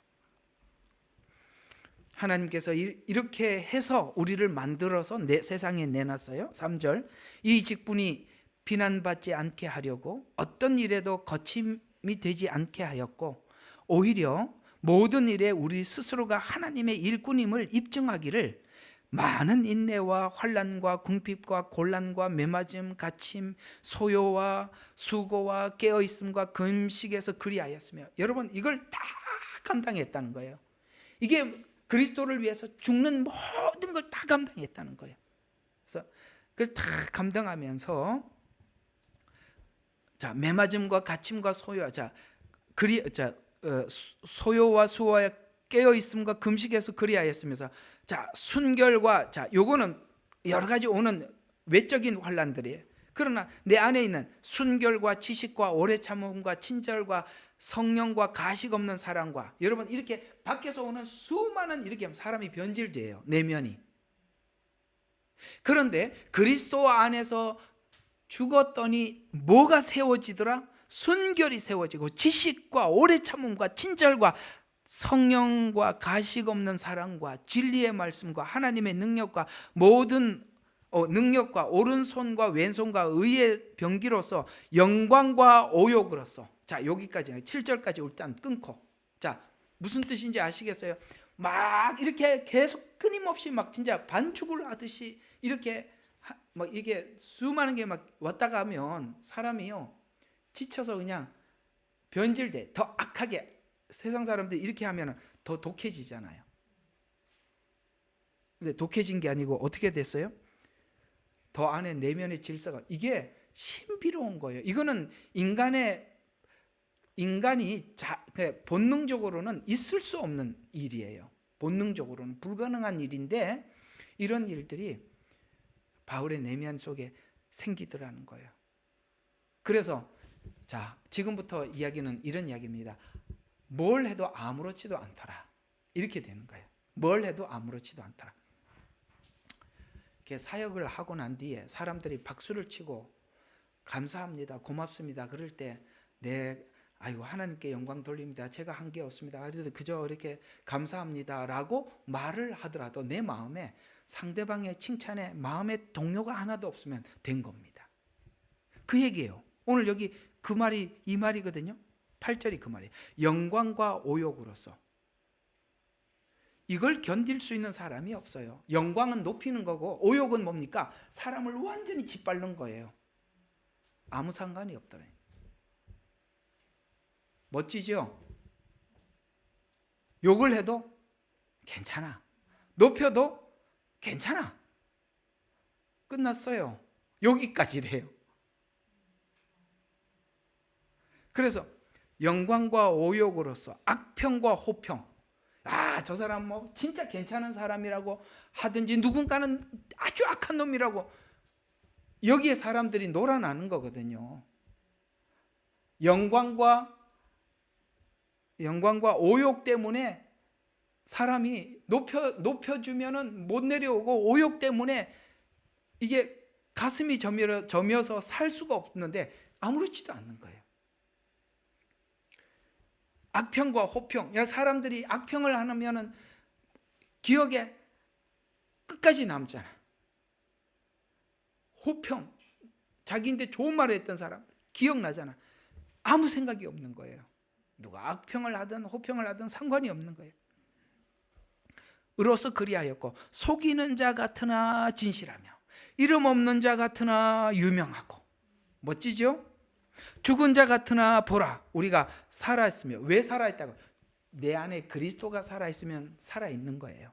하나님께서 이렇게 해서 우리를 만들어서 세상에 내놨어요. 3절. 이 직분이 비난받지 않게 하려고 어떤 일에도 거침이 되지 않게 하였고, 오히려 모든 일에 우리 스스로가 하나님의 일꾼임을 입증하기를 많은 인내와 환난과 궁핍과 곤란과 매맞음, 갇힘, 소요와 수고와 깨어있음과 금식에서 그리하였으며. 여러분, 이걸 다 감당했다는 거예요. 이게 그리스도를 위해서 죽는 모든 걸 다 감당했다는 거예요. 그래서 그걸 다 감당하면서, 자, 매맞음과 갇힘과 소요, 소요와 수고와 깨어 있음과 금식에서 그리하였으면서, 자, 순결과, 자, 요거는 여러 가지 오는 외적인 환란들이에요. 그러나 내 안에 있는 순결과 지식과 오래 참음과 친절과 성령과 가식 없는 사랑과, 여러분 이렇게 밖에서 오는 수많은 이렇게 하면 사람이 변질돼요, 내면이. 그런데 그리스도 안에서 죽었더니 뭐가 세워지더라? 순결이 세워지고 지식과 오래 참음과 친절과 성령과 가식 없는 사랑과 진리의 말씀과 하나님의 능력과 모든 능력과 오른손과 왼손과 의의 병기로서 영광과 오욕으로서. 자, 여기까지 7절까지 일단 끊고, 자, 무슨 뜻인지 아시겠어요? 막 이렇게 계속 끊임없이 막 진짜 반죽을 하듯이 이렇게 막 이게 수많은 게 막 왔다 가면 사람이요 지쳐서 그냥 변질돼. 더 악하게. 세상 사람들이 이렇게 하면 더 독해지잖아요. 근데 독해진 게 아니고 어떻게 됐어요? 더 안에 내면의 질서가, 이게 신비로운 거예요. 이거는 인간이 본능적으로는 있을 수 없는 일이에요. 본능적으로는 불가능한 일인데 이런 일들이 바울의 내면 속에 생기더라는 거예요. 그래서 자, 지금부터 이야기는 이런 이야기입니다. 뭘 해도 아무렇지도 않더라. 이렇게 되는 거예요. 뭘 해도 아무렇지도 않더라. 이렇게 사역을 하고 난 뒤에 사람들이 박수를 치고 감사합니다, 고맙습니다 그럴 때 아이고 하나님께 영광 돌립니다, 제가 한 게 없습니다, 그래도 그저 이렇게 감사합니다라고 말을 하더라도 내 마음에 상대방의 칭찬에 마음의 동요가 하나도 없으면 된 겁니다. 그 얘기예요. 오늘 여기 그 말이 이 말이거든요. 8절이 그 말이에요. 영광과 오욕으로서. 이걸 견딜 수 있는 사람이 없어요. 영광은 높이는 거고 오욕은 뭡니까? 사람을 완전히 짓밟는 거예요. 아무 상관이 없더래. 멋지죠? 욕을 해도 괜찮아. 높여도 괜찮아. 끝났어요. 여기까지래요. 그래서 영광과 오욕으로서 악평과 호평. 저 사람 뭐 진짜 괜찮은 사람이라고 하든지 누군가는 아주 악한 놈이라고 여기에 사람들이 놀아나는 거거든요. 영광과 오욕 때문에 사람이 높여주면은 못 내려오고 오욕 때문에 이게 가슴이 저며서 살 수가 없는데 아무렇지도 않는 거예요. 악평과 호평. 사람들이 악평을 하면은 기억에 끝까지 남잖아. 호평. 자기인데 좋은 말을 했던 사람 기억나잖아. 아무 생각이 없는 거예요. 누가 악평을 하든 호평을 하든 상관이 없는 거예요. 으로서 그리하였고 속이는 자 같으나 진실하며 이름 없는 자 같으나 유명하고. 멋지죠? 죽은 자 같으나 보라 우리가 살아있으며. 왜 살아있다고? 내 안에 그리스도가 살아있으면 살아있는 거예요.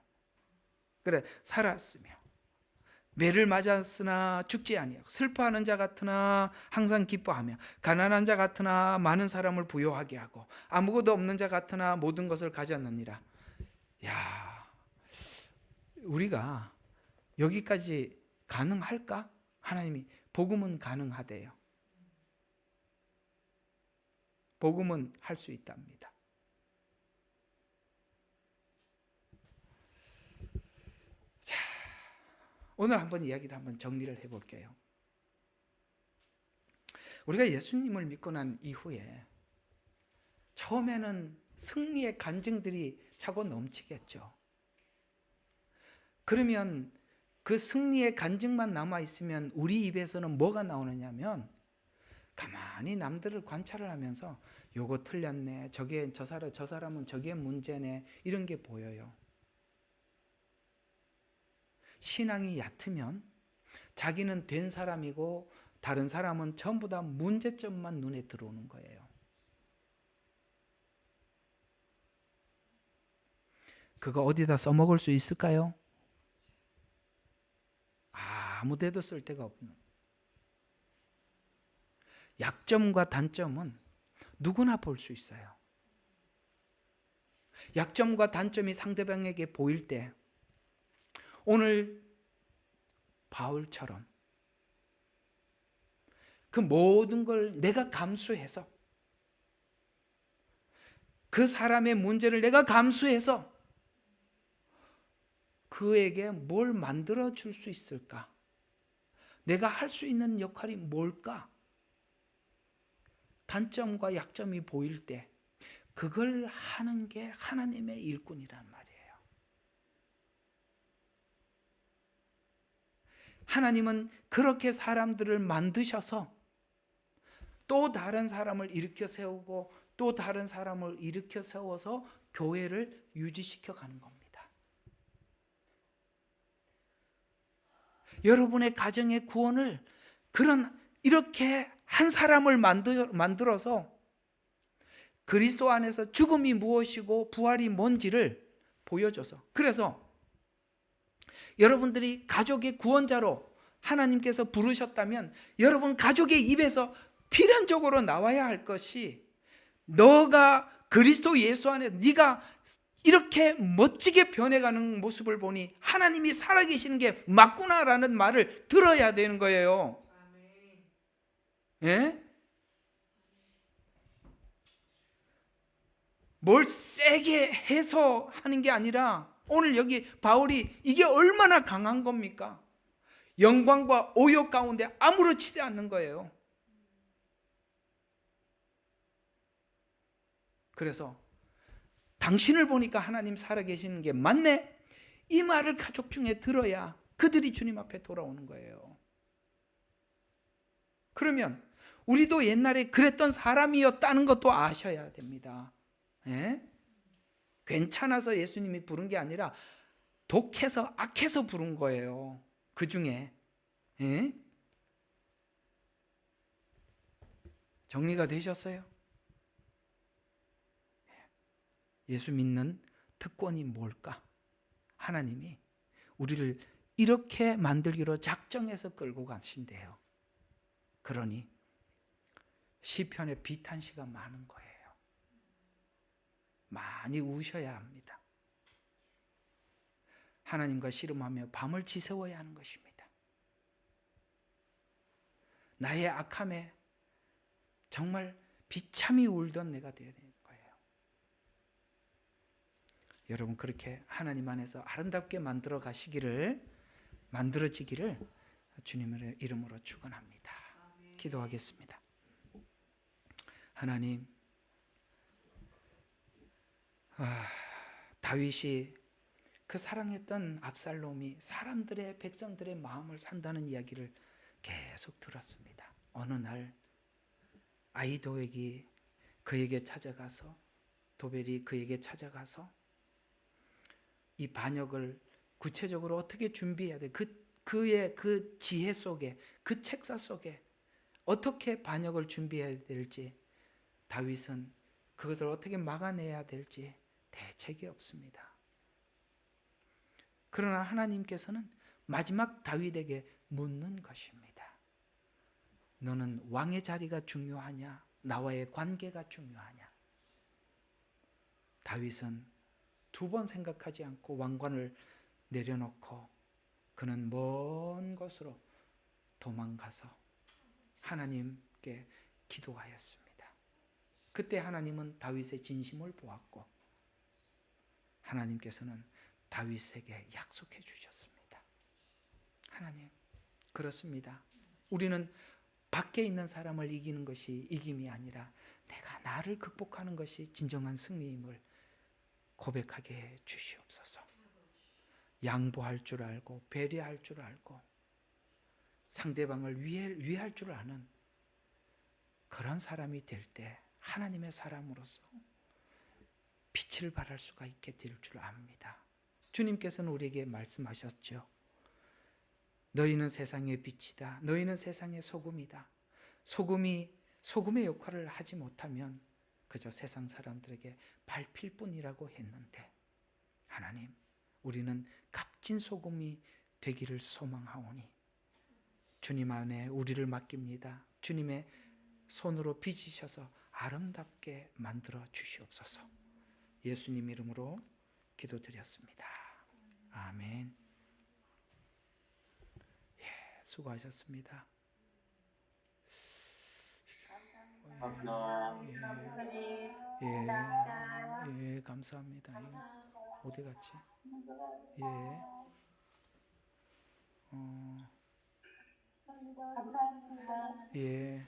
그래, 살았으며 매를 맞았으나 죽지 아니하고 슬퍼하는 자 같으나 항상 기뻐하며 가난한 자 같으나 많은 사람을 부요하게 하고 아무것도 없는 자 같으나 모든 것을 가졌느니라. 우리가 여기까지 가능할까? 하나님이 복음은 가능하대요. 복음은 할 수 있답니다. 자, 오늘 한번 이야기를 한번 정리를 해볼게요. 우리가 예수님을 믿고 난 이후에 처음에는 승리의 간증들이 차고 넘치겠죠. 그러면 그 승리의 간증만 남아있으면 우리 입에서는 뭐가 나오느냐면 가만히 남들을 관찰을 하면서 요거 틀렸네, 저 사람은 저게 문제네, 이런 게 보여요. 신앙이 얕으면 자기는 된 사람이고 다른 사람은 전부 다 문제점만 눈에 들어오는 거예요. 그거 어디다 써먹을 수 있을까요? 아무 데도 쓸 데가 없는. 약점과 단점은 누구나 볼 수 있어요. 약점과 단점이 상대방에게 보일 때 오늘 바울처럼 그 모든 걸 내가 감수해서 그 사람의 문제를 내가 감수해서 그에게 뭘 만들어 줄 수 있을까? 내가 할 수 있는 역할이 뭘까? 단점과 약점이 보일 때 그걸 하는 게 하나님의 일꾼이란 말이에요. 하나님은 그렇게 사람들을 만드셔서 또 다른 사람을 일으켜 세우고 또 다른 사람을 일으켜 세워서 교회를 유지시켜 가는 겁니다. 여러분의 가정의 구원을 이렇게 한 사람을 만들어서 그리스도 안에서 죽음이 무엇이고 부활이 뭔지를 보여줘서, 그래서 여러분들이 가족의 구원자로 하나님께서 부르셨다면 여러분 가족의 입에서 필연적으로 나와야 할 것이, 너가 그리스도 예수 안에 네가 이렇게 멋지게 변해가는 모습을 보니 하나님이 살아계시는 게 맞구나라는 말을 들어야 되는 거예요. 예? 뭘 세게 해서 하는 게 아니라 오늘 여기 바울이 이게 얼마나 강한 겁니까? 영광과 오욕 가운데 아무렇지도 않는 거예요. 그래서 당신을 보니까 하나님 살아계시는 게 맞네, 이 말을 가족 중에 들어야 그들이 주님 앞에 돌아오는 거예요. 그러면 우리도 옛날에 그랬던 사람이었다는 것도 아셔야 됩니다. 예? 괜찮아서 예수님이 부른 게 아니라 독해서 악해서 부른 거예요. 그 중에. 예? 정리가 되셨어요? 예수 믿는 특권이 뭘까? 하나님이 우리를 이렇게 만들기로 작정해서 끌고 가신대요. 그러니 시편에 비탄시가 많은 거예요. 많이 우셔야 합니다. 하나님과 씨름하며 밤을 지새워야 하는 것입니다. 나의 악함에 정말 비참히 울던 내가 되어야 되는 거예요. 여러분, 그렇게 하나님 안에서 아름답게 만들어지기를 주님의 이름으로 축원합니다. 기도하겠습니다. 하나님, 다윗이 그 사랑했던 압살롬이 사람들의, 백성들의 마음을 산다는 이야기를 계속 들었습니다. 어느 날 아히도백이 그에게 찾아가서, 도벨이 그에게 찾아가서 이 반역을 구체적으로 어떻게 준비해야 돼, 그의 그 지혜 속에, 그 책사 속에 어떻게 반역을 준비해야 될지, 다윗은 그것을 어떻게 막아내야 될지 대책이 없습니다. 그러나 하나님께서는 마지막 다윗에게 묻는 것입니다. 너는 왕의 자리가 중요하냐, 나와의 관계가 중요하냐? 다윗은 두 번 생각하지 않고 왕관을 내려놓고 그는 먼 곳으로 도망가서 하나님께 기도하였습니다. 그때 하나님은 다윗의 진심을 보았고 하나님께서는 다윗에게 약속해 주셨습니다. 하나님, 그렇습니다. 우리는 밖에 있는 사람을 이기는 것이 이김이 아니라 내가 나를 극복하는 것이 진정한 승리임을 고백하게 해 주시옵소서. 양보할 줄 알고 배려할 줄 알고 상대방을 위할 줄 아는 그런 사람이 될 때 하나님의 사람으로서 빛을 발할 수가 있게 될 줄 압니다. 주님께서는 우리에게 말씀하셨죠. 너희는 세상의 빛이다. 너희는 세상의 소금이다. 소금의 역할을 하지 못하면 그저 세상 사람들에게 밟힐 뿐이라고 했는데, 하나님, 우리는 값진 소금이 되기를 소망하오니 주님 안에 우리를 맡깁니다. 주님의 손으로 빚으셔서 아름답게 만들어 주시옵소서. 예수님 이름으로 기도드렸습니다. 아멘. 수고하셨습니다. 예, 감사합니다. 어디 갔지? 감사합니다. 예.